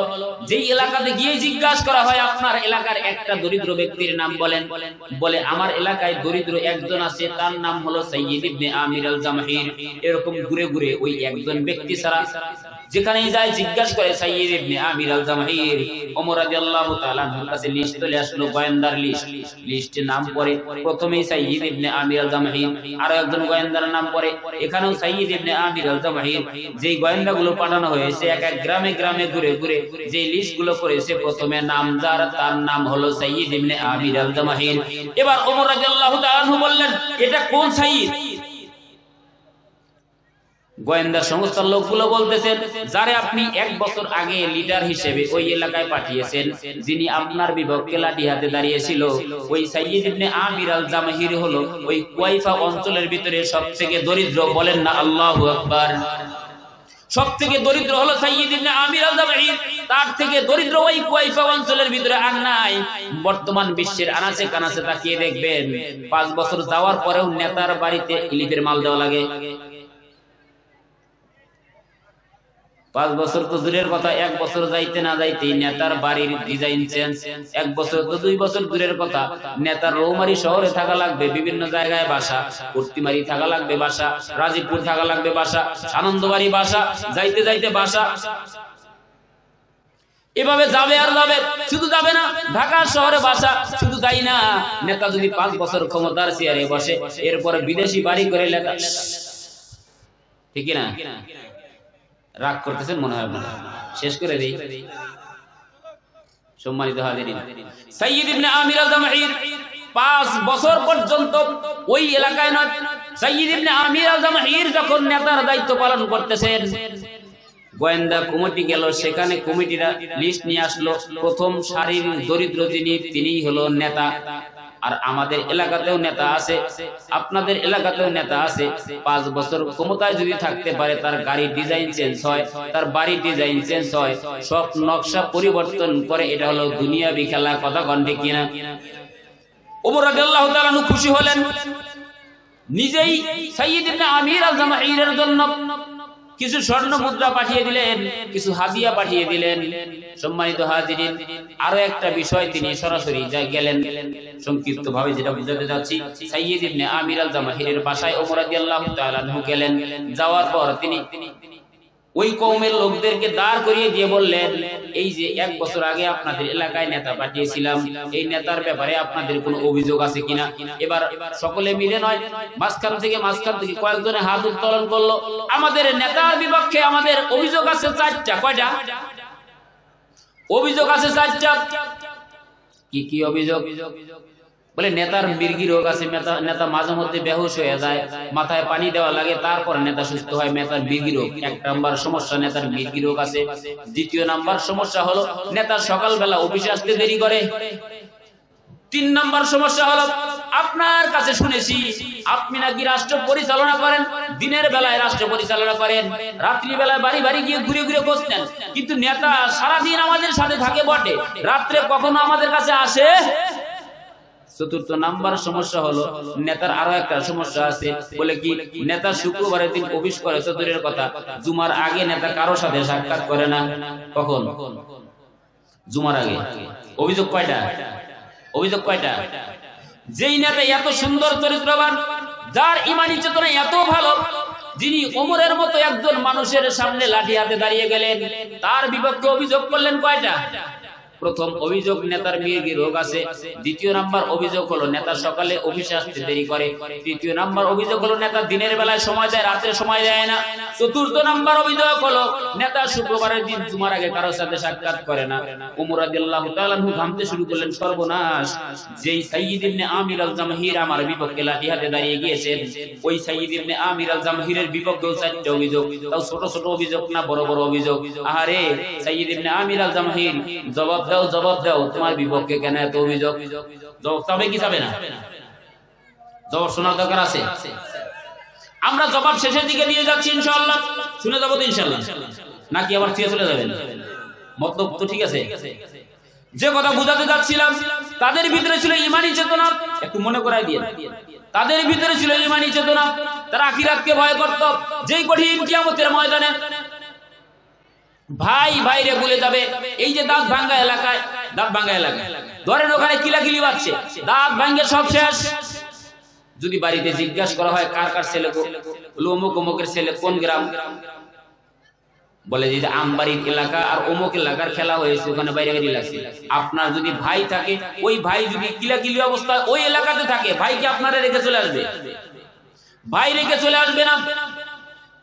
যেই এলাকাতে গিয়ে জিজ্ঞাসা করা হয় আপনার এলাকার একটা দরিদ্র ব্যক্তির নাম বলেন, বলে আমার এলাকায় দরিদ্র একজন আছে, তার নাম হলো সাইয়্যিদ ইবনে আমির আল জামাহির। এরকম ঘুরে ঘুরে ওই একজন ব্যক্তি ছাড়া যেখানেই যায় জিজ্ঞাসা করে সাইয়্যিদ ইবনে আমির আল জামাহির। ওমর রাদিয়াল্লাহু তাআলা আনহুর কাছে লিস্ট চলে আসলো, গোয়েন্দার লিস্ট। লিস্টে নাম পড়ে প্রথমেই সাইয়্যিদ ইবনে আমির আল জামাহির, আরো একজন গোয়েন্দার নাম পড়ে, এখানেও সাইয়্যিদ ইবনে আমির আল জামাহির। যেই গোয়েন্দাগুলো পাঠানো হয়েছে এক এক গ্রামে গ্রামে ঘুরে ঘুরে যেই লিস্টগুলো করেছে, প্রথমে নাম যার, তার নাম হলো সাইয়্যিদ ইবনে আমির আল জামাহির। এবার ওমর রাদিয়াল্লাহু তাআলা আনহু বললেন এটা কোন সাইয়্যিদ? গোয়েন্দা সংস্থার লোকগুলো বলতেছেন যারে আপনি 1 বছর আগে লিডার হিসেবে ওই এলাকায় পাঠিয়েছেন, যিনি আপনার বিপক্ষে লাঠি হাতে দাঁড়িয়েছিল, ওই সাইয়্যিদ ইবনে আমির আল জামাহির হলো ওই কুয়াইফা অঞ্চলের ভিতরে সবথেকে দরিদ্র। বলেন না আল্লাহু আকবার। সবথেকে দরিদ্র হলো সাইয়্যিদ ইবনে আমির আল-জামহি, তার থেকে দরিদ্র ওই কুয়াইফা অঞ্চলের ভিতরে আর নাই। বর্তমান বিশ্বের আনাচে কানাচে তাকিয়ে দেখবেন 5 বছর যাওয়ার পরেও নেতার বাড়িতে ইলিপের মাল দেওয়া লাগে। 5 বছর তো দূরের কথা, 1 বছর যাইতে না যাইতে নেতার বাড়ির ডিজাইন চেঞ্জ। 1 বছর তো 2 বছর দূরের কথা, নেতার রৌমারি শহরে থাকা লাগবে, বিভিন্ন জায়গায় বাসা, কুর্তিমারি থাকা লাগবে বাসা, রাজীবপুর থাকা লাগবে বাসা, আনন্দবাড়ি বাসা, যাইতে যাইতে বাসা। এভাবে যাবে আর যাবে, শুধু যাবে না, ঢাকা শহরে বাসা। শুধু তাই না, নেতা যদি 5 বছর ক্ষমতার চেয়ারে বসে, এরপরে বিদেশি বাড়ি করে লেখা, ঠিক না? রাগ করতেছেন মনে হয়, শেষ করে দেই। সম্মানিত হাজিরিন, সাইয়্যিদ ইবনে আমির আল-জামহি 5 বছর পর্যন্ত ওই এলাকায় নয়। সাইয়্যিদ ইবনে আমির আল-জামহির যখন নেতার দায়িত্ব পালন করতেছেন, গোয়েন্দা কমিটি গেল, সেখানে কমিটিরা লিস্ট নিয়ে আসলো, প্রথম সারির দরিদ্র যিনি, তিনিই হলো নেতা। আর আমাদের এলাকাতেও নেতা আছে, আপনাদের এলাকাতেও নেতা আছে। 5 বছর ক্ষমতায় যদি থাকতে পারে, তার গাড়ির ডিজাইন চেঞ্জ হয়, তার বাড়ির ডিজাইন চেঞ্জ হয়, সব নকশা পরিবর্তন করে। এটা হলো দুনিয়াবি খেলা, কথা কন্ঠে কিনা? ওমর রাদিয়াল্লাহু তাআলা আনহু খুশি হলেন, নিজেই সাইয়্যিদ ইবনে আমির আল-জামহির জন্য কিছু স্বর্ণ মুদ্রা পাঠিয়ে দিলেন, কিছু হাদিয়া পাঠিয়ে দিলেন। সম্মানিত হাজিরিন, আরো একটা বিষয় তিনি সরাসরি গেলেন, সংক্ষিপ্ত ভাবে যেটা বুঝাতে যাচ্ছি, সাইয়্যিদ ইবনে আমির আল-জামহির বাসায় ওমর রাদিয়াল্লাহু তাআলা আনহু গেলেন। যাওয়ার পর তিনি ওই কওমের লোকদেরকে দাঁড় করিয়ে দিয়ে বললেন, এই যে 1 বছর আগে আপনাদের এলাকায় নেতা পাঠিয়েছিলাম, এই নেতার ব্যাপারে আপনাদের কোনো অভিযোগ আছে কিনা? এবার সকলে মিলে নয়, মাঝখান থেকে কয়েকজনে হাত উত্তোলন করলো। আমাদের নেতার বিপক্ষে আমাদের অভিযোগ আছে 4টা। কয়টা অভিযোগ আছে? 4টা। কি কি অভিযোগ? বলে নেতার মির্গি রোগ আছে, নেতা মাঝে মধ্যে বেহুশ হয়ে যায়, মাথায় পানি দেওয়া লাগে, তারপর নেতা সুস্থ হয়। নেতার মির্গি রোগ 1 নাম্বার সমস্যা, নেতার মির্গি রোগ আছে। 2 নাম্বার সমস্যা হলো নেতা সকালবেলা অফিসে আসতে দেরি করে। 3 নাম্বার সমস্যা হলো আপনার কাছে শুনেছি আপনি নাকি রাষ্ট্র পরিচালনা করেন, দিনের বেলায় রাষ্ট্র পরিচালনা করেন, রাত্রি বেলায় বাড়ি বাড়ি গিয়ে ঘুরে ঘুরে খোঁজ নেন, কিন্তু নেতা সারাদিন আমাদের সাথে থাকে বটে, রাত্রে কখনো আমাদের কাছে আসে। 4 নাম্বার সমস্যা হলো নেতার আরো একটা সমস্যা আছে। বলে কি, নেতা শুক্রবারের দিন অফিস করে তো দূরের কথা, জুমার আগে নেতা কারোর সাথে সাক্ষাৎ করে না। কখন? জুমার আগে। অভিযোগ কয়টা? যেই নেতা এত সুন্দর চরিত্রবান, যার ঈমানি চেতনা এত ভালো, যিনি ওমরের মতো একজন মানুষের সামনে লাঠি হাতে দাঁড়িয়ে গেলেন, তার বিপক্ষে অভিযোগ করলেন কয়টা? প্রথম অভিযোগ নেতার মির্গি রোগ আছে। 2 নাম্বার অভিযোগ হলো নেতা সকালে অফিসে আসতে দেরি করে। 3 নাম্বার অভিযোগ হলো নেতা দিনের বেলায় সময় দেয়, রাতে সময় দেয় না। 4 নাম্বার অভিযোগ হলো নেতা শুক্রবারের দিন জুমার আগে কারোর সাথে সাক্ষাৎ করে না। ওমর রাদিয়াল্লাহু তাআলা আনহু ঘামতে শুরু করলেন, সর্বনাশ, যেই সাইয়্যিদ ইবনে আমির আল-জামহির আমার বিপক্ষে লাঠি হাতে দাঁড়িয়ে গিয়েছেন, ওই সাইয়্যিদ ইবনে আমির আল-জামহিরের বিপক্ষেও 4টা অভিযোগ, তাও ছোট ছোট অভিযোগ না, বড় বড় অভিযোগ। আহারে সাইয়্যিদ ইবনে আমির আল-জামহির, জবাব দাও, তোমার বিপক্ষে কেন এত অভিযোগ? জবাব তবে কি যাবে না? জবাব শোনার দরকার আছে। আমরা জবাব শেষের দিকে নিয়ে যাচ্ছি ইনশাআল্লাহ, শুনে যাবো তো ইনশাআল্লাহ, নাকি আবার ফিরে চলে যাবেন? মতলব তো ঠিক আছে। যে কথা বুঝাতে যাচ্ছিলাম, তাদের ভিতরে ছিল ঈমানি চেতনা। একটু মনে করাই দিয়ে, তাদের ভিতরে ছিল ঈমানি চেতনা, তারা আখিরাতকে ভয় করত। যেই কঠিন কিয়ামতের ময়দানে ভাই ভাইরে বলে যাবে, এই যে দাঁত ভাঙ্গা এলাকায় ধরেন ওখানে কিলাকিলি বাজছে, দাঁত ভাঙ্গে সব শেষ। যদি বাড়িতে জিজ্ঞাসা করা হয় কার কার ছেলে, অমুক অমুকের ছেলে, কোন গ্রাম, বলে যে আমবাড়ির এলাকা আর অমুক এলাকার খেলা হয়েছে, ওখানে বাইরে বাইরে লাগছে। আপনার যদি ভাই থাকে, ওই ভাই যদি কিলাকিলি অবস্থা ওই এলাকাতে থাকে, ভাইকে আপনারা রেখে চলে আসবে? ভাই রেখে চলে আসবে না।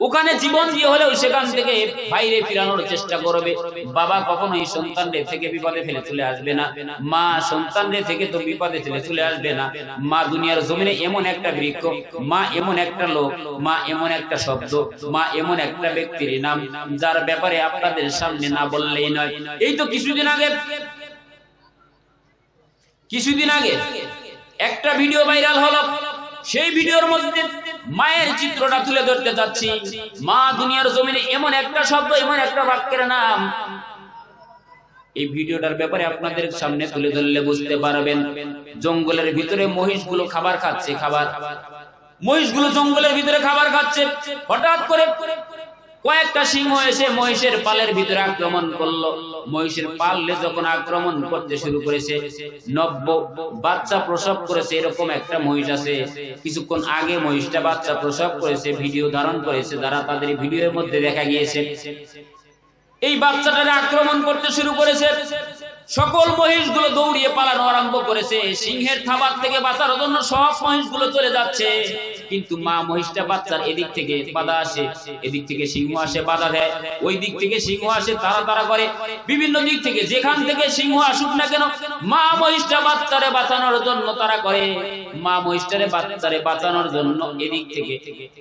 ওখানে জীবন দিয়ে হলেও সেখান থেকে বাইরে ফিরানোর চেষ্টা করবে। বাবা কখনোই সন্তানদের থেকে বিপদে ফেলে চলে আসবে না, মা সন্তানদের থেকে তো বিপদে ফেলে চলে আসবে না। মা দুনিয়ার জমিনে এমন একটা বৃক্ষ, মা এমন একটা লোক, মা এমন একটা শব্দ, মা এমন একটা ব্যক্তির নাম, যার ব্যাপারে আপনাদের সামনে না বললেই নয়। এই তো কিছুদিন আগে একটা ভিডিও ভাইরাল হলো। সেই ভিডিওর মধ্যে মায়ের চিত্রটা তুলে ধরতে যাচ্ছি। মা দুনিয়ার জমিনে এমন একটা শব্দ, এমন একটা বাক্যের নাম, এই ভিডিওটার ব্যাপারে আপনাদের সামনে তুলে ধরলে বুঝতে পারবেন। জঙ্গলের ভিতরে মহিষগুলো খাবার খাচ্ছে, মহিষগুলো জঙ্গলের ভিতরে খাবার খাচ্ছে। হঠাৎ করে কয়েকটা সিংহ এসে মহিষের পালের ভিতরে আক্রমণ করলো। মহিষের পালে যখন আক্রমণ করতে শুরু করেছে, নব্য বাচ্চা প্রসব করেছে এরকম একটা মহিষ আছে। কিছুক্ষণ আগে মহিষটা বাচ্চা প্রসব করেছে, ভিডিও ধারণ করেছে, যারা তাদের ভিডিওর মধ্যে দেখা গিয়েছে। এই বাচ্চাটারে আক্রমণ করতে শুরু করেছে। সকল মহিষগুলো দৌড়িয়ে পালানো আরম্ভ করেছে। সিংহের থাবার থেকে বাঁচার জন্য সব মহিষগুলো চলে যাচ্ছে, কিন্তু মা মহিষটা বাচ্চার এদিক থেকে বাধা আসে, এদিক থেকে সিংহ আসে বাধা দেয়, ওই দিক থেকে সিংহ আসে তাড়া করে, বিভিন্ন দিক থেকে যেখান থেকে সিংহ আসুক না কেন মা মহিষটা বাচ্চারে বাঁচানোর জন্য তারা করে। মা মহিষটারে বাচ্চারে বাঁচানোর জন্য এদিক থেকে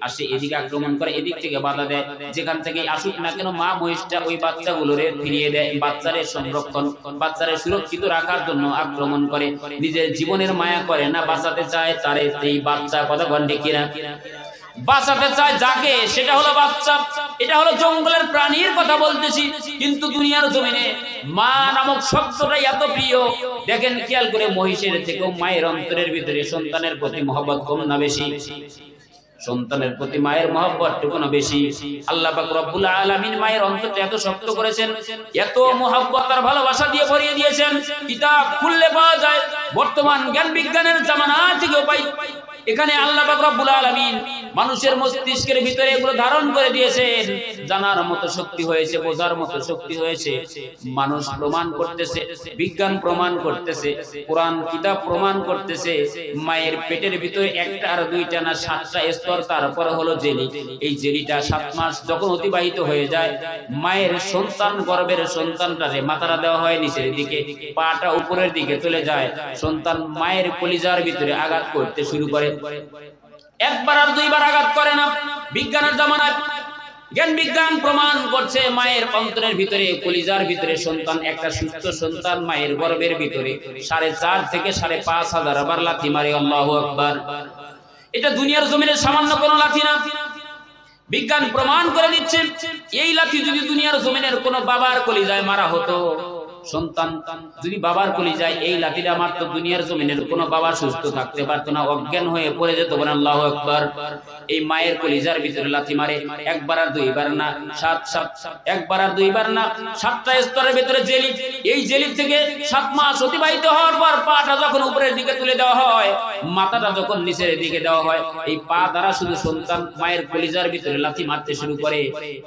আসে, এদিকে আক্রমণ করে, এদিক থেকে বাধা দেয়, যেখান থেকে আসুক না কেন মা মহিষটা ওই বাচ্চাগুলোরে ফিরিয়ে দেয়। বাচ্চারে সংরক্ষণ, বাচ্চারে সুরক্ষিত রাখার জন্য আক্রমণ করে। নিজের জীবনের মায়া করে না, বাঁচাতে চায় তারে। এই বাচ্চা কথা গন্ডে কিনা বাঁচাতে চায় যাকে, সেটা হলো বাচ্চা। এটা হলো জঙ্গলের প্রাণীর কথা বলতেছি, কিন্তু দুনিয়ার জমিনে মা নামক শব্দটা এত প্রিয়। দেখেন খেয়াল করে, মহিষের থেকেও মায়ের অন্তরের ভিতরে সন্তানের প্রতি মহব্বত কম না বেশি? সন্তানের প্রতি মায়ের মহব্বত টুকুনো বেশি। আল্লাহ পাক রব্বুল আলামিন মায়ের অন্তরটা এত শক্ত করেছেন, এত মহব্বত আর ভালোবাসা দিয়ে ভরিয়ে দিয়েছেন। কিতাব খুললে পাওয়া যায়, বর্তমান জ্ঞান বিজ্ঞানের জামানা থেকেও পাই। এখানে আল্লাহ পাক রব্বুল আলামিন মানুষের মস্তিষ্কের ভিতরে এগুলো ধারণ করে দিয়েছেন। জানার মতো শক্তি হয়েছে, বোঝার মতো শক্তি হয়েছে। মানুষ প্রমাণ করতেছে, বিজ্ঞান প্রমাণ করতেছে, কোরআন কিতাব প্রমাণ করতেছে, মায়ের পেটের ভিতরে একটা আর দুইটা না 7টা স্তর, তারপরে হলো জেলি। এই জেলিটা 7 মাস যখন অতিবাহিত হয়ে যায়, মায়ের সন্তান গর্ভের সন্তানটারে মাথাটা দেওয়া হয় নিচের দিকে, পাটা উপরের দিকে চলে যায়। সন্তান মায়ের কলিজার ভিতরে আঘাত করতে শুরু করে। একবার আর দুইবার আঘাত করে না। বিজ্ঞানের জামানায় জ্ঞান বিজ্ঞান প্রমাণ করছে, মায়ের অন্তরের ভিতরে কলিজার ভিতরে সন্তান, একটা সুস্থ সন্তান মায়ের গর্ভের ভিতরে 4.5 থেকে 5.5 হাজার বার লাথি মারে। আল্লাহু আকবার। এটা দুনিয়ার জমিনে সামান্য কোনো লাথি না। বিজ্ঞান প্রমাণ করে দিচ্ছে, এই লাথি যদি দুনিয়ার জমিনের কোনো বাবার কলিজায় মারা হতো, সন্তান যদি বাবার কলিজায় এই লাঠিটা মারতো, দুনিয়ার জমিনের কোনো বাবা সুস্থ থাকতে পারতো না, অজ্ঞান হয়ে পড়ে যেত। বলেন আল্লাহু আকবার। এই মায়ের কলিজার ভিতরে লাথি মারে, একবার আর দুইবার না, 7 একবার আর দুইবার না, 7টা স্তরের ভিতরে জেলি। এই জেলি থেকে 7 মাস অতিবাহিত হওয়ার পর পাটা যখন উপরের দিকে তুলে দেওয়া হয়, মাথাটা যখন নিচের দিকে দেওয়া হয়, এই পা দ্বারা শুধু সন্তান মায়ের কলিজার ভিতরে লাথি মারতে শুরু করে।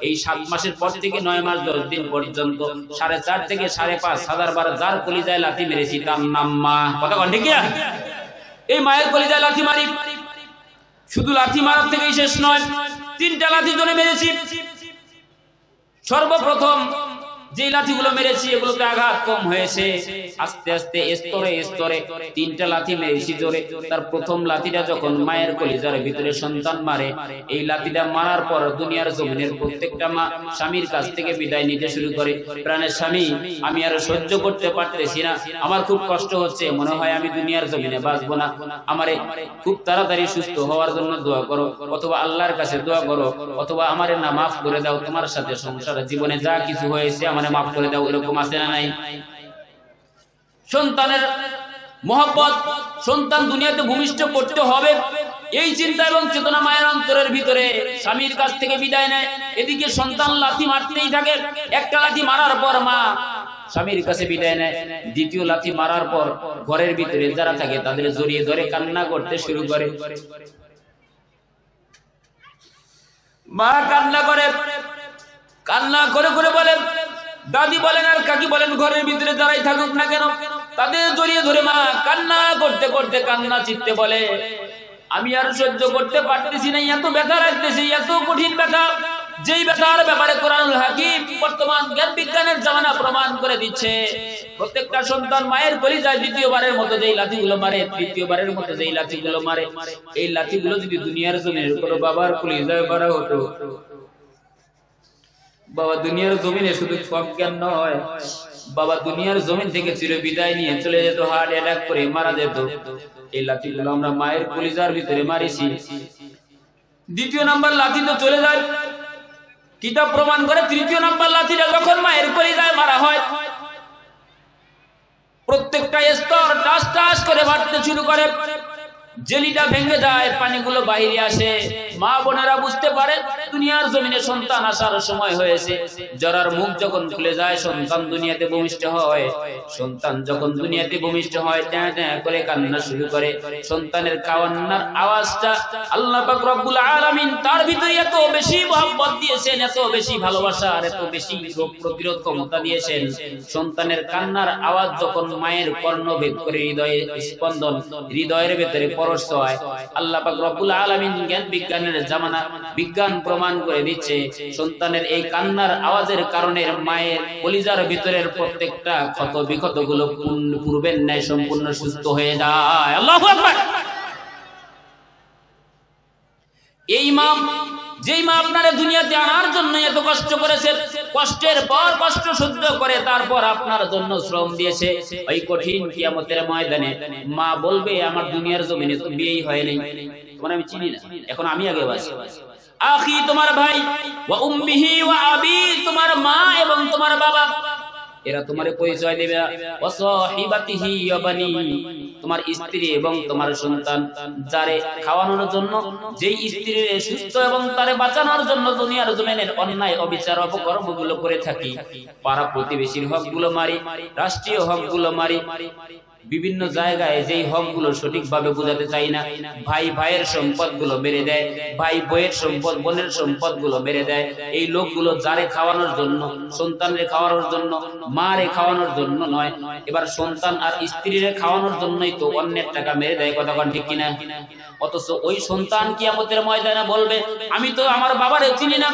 এই 7 মাসের পর থেকে 9 মাস 10 দিন পর্যন্ত 4.5 থেকে 5.5 হাজার বার যার কলিজায় লাথি মেরেছি তার নাম মা। কথা কন ঠিক? এই মায়ের কলিজায় লাথি মারি। শুধু লাথি মারার থেকেই শেষ নয়, 3টা লাথি ধরে মেরেছি। সর্বপ্রথম যে লাঠিগুলো মেরেছি এগুলোতে আঘাত কম হয়েছে, আস্তে আস্তে স্তরে স্তরে 3টা লাথি মেরেছি জোরে। তার প্রথম লাথিটা যখন মায়ের কলিজার ভিতরে সন্তান মারে, এই লাথিটা মারার পর দুনিয়ার জমিনের প্রত্যেকটা মা স্বামীর কাছ থেকে বিদায় নিতে শুরু করে। প্রাণের স্বামী, আমি আর সহ্য করতে পারতেছি না, আমার খুব কষ্ট হচ্ছে, মনে হয় আমি দুনিয়ার জমিনে বাঁচবো না, আমারে খুব তাড়াতাড়ি সুস্থ হওয়ার জন্য দোয়া করো, অথবা আল্লাহর কাছে দোয়া করো, অথবা আমারে না মাফ করে দাও, তোমার সাথে সংসার জীবনে যা কিছু হয়েছে আমারে মাফ করে দাও। এরকম আছে না নাই? সন্তানের মহব্বত, সন্তান দুনিয়াতে ভূমিষ্ঠ করতে হবে, এই চিন্তা এবং চেতনা মায়ের অন্তরের ভিতরে। স্বামীর কাছ থেকে বিদায় নেয়, এদিকে সন্তান লাথি মারতেই থাকে। একটা লাথি মারার পর মা স্বামীর কাছে বিদায় নেয়, দ্বিতীয় লাথি মারার পর ঘরের ভিতরে যারা থাকে তাদের জড়িয়ে ধরে কান্না করতে শুরু করে। মা কান্না করে, কান্না করে করে বলে, দাদি বলেন আর কাকি বলেন, ঘরের ভিতরে যারাই থাকুক না কেন তাদের জড়িয়ে ধরে মা কান্না করতে করতে কান্না চিত্তে বলে, আমি আর সহ্য করতে পারতেছি না, এত ব্যথা লাগতেছে, এত কঠিন ব্যথা, যেই ব্যথার ব্যাপারে কোরআনুল হাকিম বর্তমান জ্ঞান বিজ্ঞানের জামানা প্রমাণ করে দিচ্ছে। প্রত্যেকটা সন্তান মায়ের কলিজায় দ্বিতীয়বারের মতো যেই লাঠিগুলো মারে, তৃতীয়বারের মতো যেই লাঠিগুলো মারে, এই লাঠিগুলো যদি দুনিয়ার জমিনের কোনো বাবার কলিজায় মারা হতো, বাবা দুনিয়ার জমিনে শুধু অজ্ঞান নয়, বাবা দুনিয়ার জমিন থেকে চির বিদায় নিয়ে চলে যেত, হার্ট অ্যাটাক করে মারা যেত। এই লাঠিগুলো আমরা মায়ের কলিজার ভিতরে মারিছি, দ্বিতীয় নাম্বার লাথি তো চলে যায়, কিতাব প্রমাণ করে তৃতীয় নাম্বার লাথিটা যখন মায়ের কলিজায় মারা হয়, প্রত্যেকটা স্তর টাস টাস করে ফাটতে শুরু করে, জেলিটা ভেঙে যায়, পানিগুলো বাইরে আসে। মা বোনেরা বুঝতে পারে দুনিয়ার জমিনে সন্তান আসার সময় হয়েছে। জরার মুখ যখন খুলে যায়, সন্তান দুনিয়াতে ভূমিষ্ঠ হয়। সন্তান যখন দুনিয়াতে ভূমিষ্ঠ হয়, ট্যাঁ ট্যাঁ করে কান্না শুরু করে। সন্তানের কান্নার আওয়াজটা আল্লাহ পাক রব্বুল আলামিন তার ভিতরে এত বেশি মহব্বত দিয়েছেন, এত বেশি ভালোবাসা আর এত বেশি রোগ প্রতিরোধ ক্ষমতা দিয়েছেন। সন্তানের কান্নার আওয়াজ যখন মায়ের কর্ণভেদ করে হৃদয়ে স্পন্দন, হৃদয়ের ভেতরে পরশ হয়, আল্লাহ পাক রব্বুল আলামিন জ্ঞান বিজ্ঞানের জামানা, বিজ্ঞান প্রমাণ করে দিচ্ছে সন্তানের এই কান্নার আওয়াজের কারণে মায়ের কলিজার ভিতরের প্রত্যেকটা ক্ষত বিক্ষত গুলো পূর্বের ন্যায় সম্পূর্ণ সুস্থ হয়ে যায়। আল্লাহু আকবার। এই মা, যেই মা আপনারা দুনিয়াতে আনার জন্য এত কষ্ট করেছে, কষ্টের পর কষ্ট সহ্য করে তারপর আপনার জন্য শ্রম দিয়েছে, ওই কঠিন কিয়ামতের ময়দানে মা বলবে আমার দুনিয়ার জমিনে তো বিয়েই হয় নাই, তোমার আমি চিনি না, এখন আমি আগে বাঁচি। আখি তোমার ভাই, ওয়া উম্মিহি ওয়া আবি তোমার মা এবং তোমার বাবা, এরা তোমারে পরিচয় দেবে। ওয়া সাহিবাতিহি ওয়া বানি তোমার স্ত্রী এবং তোমার সন্তান, যারে খাওয়ানোর জন্য, যেই স্ত্রীর সুস্থ এবং তারে বাঁচানোর জন্য দুনিয়ার জমিনের অন্যায় অবিচার অপকর্মগুলো করে থাকি, পাড়া প্রতিবেশীর হকগুলো মারি, রাষ্ট্রীয় হকগুলো মারি, বিভিন্ন জায়গায় যেই হকগুলো সঠিকভাবে বোঝাতে চাই না, ভাই ভাইয়ের সম্পদগুলো মেরে দেয়, ভাই বইয়ের সম্পদ, বোনের সম্পদগুলো মেরে দেয়। এই লোকগুলো যারে খাওয়ানোর জন্য, সন্তানরে খাওয়ানোর জন্য, মারে খাওয়ানোর জন্য নয়, এবার সন্তান আর স্ত্রীরে খাওয়ানোর জন্যই তো অন্যের টাকা মেরে দেয়, কথা কোন ঠিক কিনা? অথচ ওই সন্তান কিয়ামতের ময়দানে বলবে আমি তো আমার বাবারে চিনি না।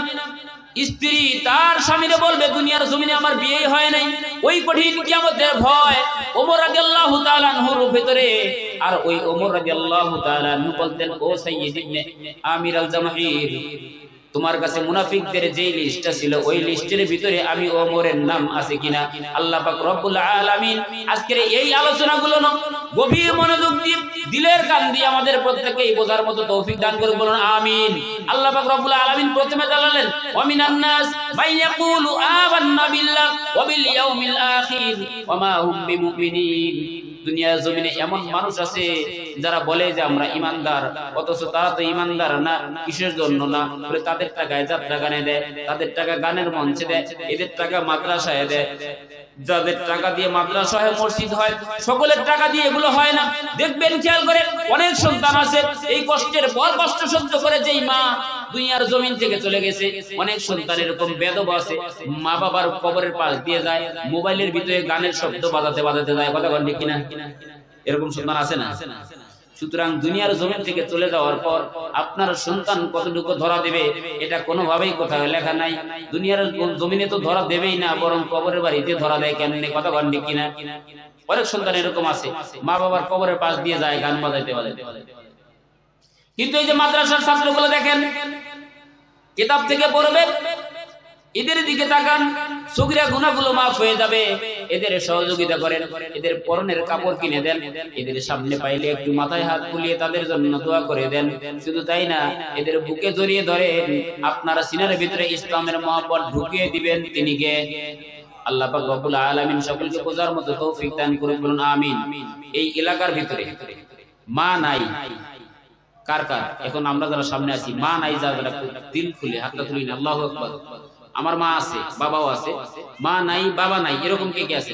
স্ত্রী তার স্বামীরে বলবে দুনিয়ার জমিনে আমার বিয়ে হয় নাই। ওই কঠিন কিয়ামতের ভয় ওমর রাদিয়াল্লাহু তাআলা আনহুর ভিতরে। আর ওই ওমর রাদিয়াল্লাহু তাআলা আনহু বলতেন, ও সাইয়্যিদ ইবনে আমির আল জামাহির, তোমার কাছে মুনাফিকদের যে লিস্টটা ছিল ওই লিস্টের ভিতরে আমি ওমরের নাম আছে কিনা? আল্লাহ পাক রব্বুল আলামিন আজকের এই আলোচনাগুলো গভীর মনোযোগ দিয়ে, দিলের কান দিয়ে আমাদের প্রত্যেককেই বোঝার মতো তৌফিক দান করুন, বলুন আমিন। আল্লাহ পাক রব্বুল আলামিন প্রথমে জানালেন ওয়া মিনান নাস মান ইয়াকুলু আমান্না বিল্লাহ ওয়া বিল ইয়াউমিল আখির ওয়া মা হুম বিমুমিনিন। দুনিয়ার জমিনে এমন মানুষ আছে যারা বলে যে আমরা ইমানদার, অথচ তারা তো ইমানদার না। কিসের জন্য না? বলে তাদের টাকায় যাত্রা গানে দেয়, তাদের টাকা গানের মঞ্চে দেয়, এদের টাকা মাদ্রাসায় দেয়। যাদের টাকা দিয়ে মাদ্রাসা হয়, মসজিদ হয়, সকলের টাকা দিয়ে এগুলো হয় না। দেখবেন খেয়াল করে অনেক সন্তান আছে এই কষ্টের পর কষ্ট সহ্য করে যেই মা দুনিয়ার জমিন থেকে চলে গেছে। অনেক সন্তান এরকম বেদব আছে, মা বাবার কবরের পাশ দিয়ে যায়, মোবাইলের ভিতরে গানের শব্দ বাজাতে বাজাতে যায়, কথা বলেন ঠিক কিনা? এরকম সন্তান আছে না? সুতরাং দুনিয়ার জমিন থেকে চলে যাওয়ার পর আপনার সন্তান কতটুকু ধরা দেবে এটা কোনোভাবেই কোথাও লেখা নাই। দুনিয়ার জমিনে তো ধরা দেবেই না, বরং কবরের বাড়িতে ধরা দেয় কেমনে, কথা বলেন ঠিক কিনা? অনেক সন্তান এরকম আছে মা বাবার কবরের পাশ দিয়ে যায় গান বাজাইতে বাজাইতে। কিন্তু এই যে মাদ্রাসার ছাত্রগুলো দেখেন, কিতাব থেকে পড়বে, এদের দিকে তাকান, সগীরা গুনাহগুলো মাফ হয়ে যাবে। এদের সহযোগিতা করেন, এদের পরনের কাপড় কিনে দেন, এদের সামনে পাইলে একটু মাথায় হাত বুলিয়ে তাদের জন্য দোয়া করে দেন। শুধু তাই না, এদের বুকে জড়িয়ে ধরেন, আপনারা সিনার ভিতরে ইসলামের মহব্বত ঢুকিয়ে দিবেন। তিনি কে? আল্লাহ পাক রব্বুল আলামিন সকলকে বোঝার মতো তৌফিক দান করুন, বলুন আমিন। এই এলাকার ভিতরে মা নাই কার কার? এখন আমরা যারা সামনে আছি মা নাই, যারা দিল খুলে হাতটা তুলি না, আল্লাহু আকবার। আমার মা আছে, বাবাও আছে, মা নাই বাবা নাই, এরকম কে কে আছে?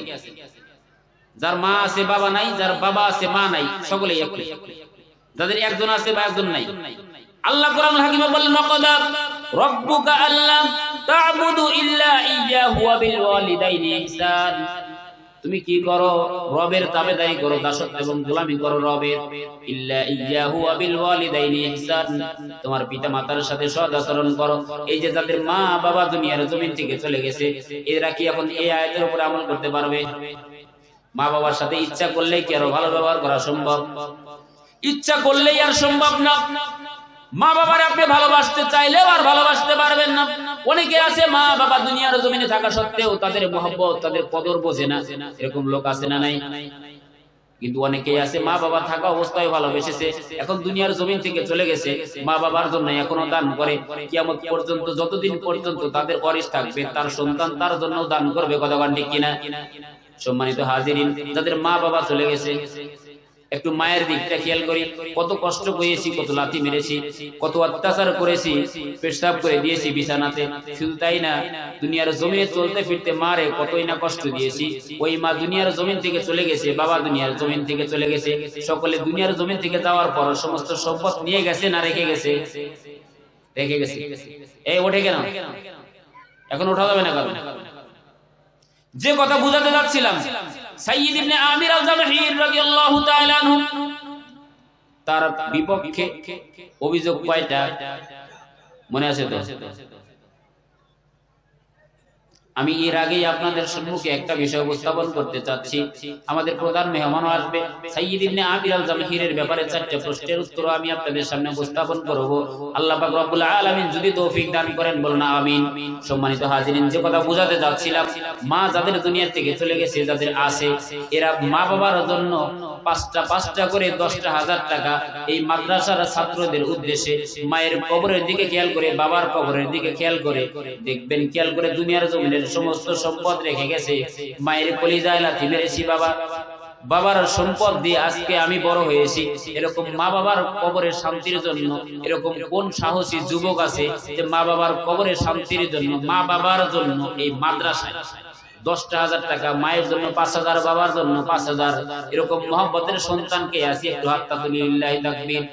যার মা আছে বাবা নাই, যার বাবা আছে মা নাই, সকলেই এক। যাদের একজন আছে বা একজন নাই, আল্লাহ কোরআনুল হাকিমে বললেন ওয়াকাদা রাব্বুকা আল্লা তা'বুদু ইল্লা ইয়্যাহু ওয়া বিল ওয়ালিদাইনি ইহসান। তুমি কি করো? রবের তাবেদারি করো, দাসত্ব এবং গোলামি করো রবের। ইল্লা ইয়্যাহু ওয়া বিল ওয়ালিদাইনি ইহসান, তোমার পিতামাতার সাথে সৎ আচরণ করো। এই যে যাদের মা বাবা দুনিয়ার জমিন থেকে চলে গেছে, এরা কি এখন এই আয়াতের উপর আমল করতে পারবে? মা বাবার সাথে ইচ্ছা করলেই কি আরো ভালো ব্যবহার করা সম্ভব? ইচ্ছা করলেই আর সম্ভব না। মা বাবার আপনি ভালোবাসতে চাইলেও আর ভালোবাসতে পারবেন না। অনেকে আছে মা বাবা দুনিয়ার জমিনে থাকা সত্ত্বেও তাদের মহব্বত, তাদের কদর বোঝে না। এরকম লোক আছে না নাই? কিন্তু অনেকেই আছে মা বাবা থাকা অবস্থায় ভালোবেসেছে, এখন দুনিয়ার জমিন থেকে চলে গেছে, মা বাবার জন্য এখনো দান করে, কিয়ামত পর্যন্ত যতদিন পর্যন্ত তাদের ওয়ারিস থাকবে তার সন্তান তার জন্য দান করবে। কতক্ষণ ঠিক কিনা? সম্মানিত হাজিরিন, যাদের মা বাবা চলে গেছে একটু মায়ের দিকটা খেয়াল করি। কত কষ্ট করেছি, কত লাথি মেরেছি, কত অত্যাচার করেছি, পেশাব করে দিয়েছি বিছানাতে। শুধু তাই না, দুনিয়ার জমিনে চলতে ফিরতে মারে কতই না কষ্ট দিয়েছি। ওই মা দুনিয়ার জমিন থেকে চলে গেছে, বাবা দুনিয়ার জমিন থেকে চলে গেছে। সকলে দুনিয়ার জমিন থেকে যাওয়ার পর সমস্ত সম্পদ নিয়ে গেছে না রেখে গেছে? রেখে গেছে। এই ওঠে কেন? এখন ওঠা যাবে না। কারণ যে কথা বুঝাতে যাচ্ছিলাম, সাইয়্যিদ ইবনে আমির আল-জামহির রাদিয়াল্লাহু তাআলা আনহু, তার বিপক্ষে অভিযোগ কয়টা মনে আছে তো? আমি এর আগেই আপনাদের সম্মুখে একটা বিষয় উপস্থাপন করতে চাচ্ছি। আমাদের প্রধান মেহমান আসবে, সাইয়্যিদ ইবনে আমির আল-জামহিরের ব্যাপারে 4টা প্রশ্নের উত্তর আমি আপনাদের সামনে উপস্থাপন করব। আল্লাহ পাক রব্বুল আলামিন যদি তৌফিক দান করেন বলুন আমিন। সম্মানিত হাজিরিন, যে কথা বুঝাতে যাচ্ছিলাম, মা যাদের দুনিয়া থেকে চলে গেছে, যাদের আছে, এরা মা বাবার জন্য পাঁচটা করে 10,000 টাকা এই মাদ্রাসার ছাত্রদের উদ্দেশ্যে মায়ের কবরের দিকে খেয়াল করে, বাবার কবরের দিকে খেয়াল করে দেখবেন, খেয়াল করে দুনিয়ার জমিনের সমস্ত সম্পদ রেখে গেছে। মায়ের কলিজায় লাথি মেরেছি বাবা, বাবার সম্পদ দিয়ে আজকে আমি বড় হয়েছি। এরকম মা বাবার কবরের শান্তির জন্য এরকম কোন সাহসী যুবক আছে যে মা বাবার কবরের শান্তির জন্য, মা বাবার জন্য এই মাদ্রাসায় 10,000 টাকা, মায়ের জন্য 5,000, বাবার জন্য 5,000, এরকম মহব্বতের সন্তানকে আসি একটু হাততালি লিল্লাহি তাকবীর।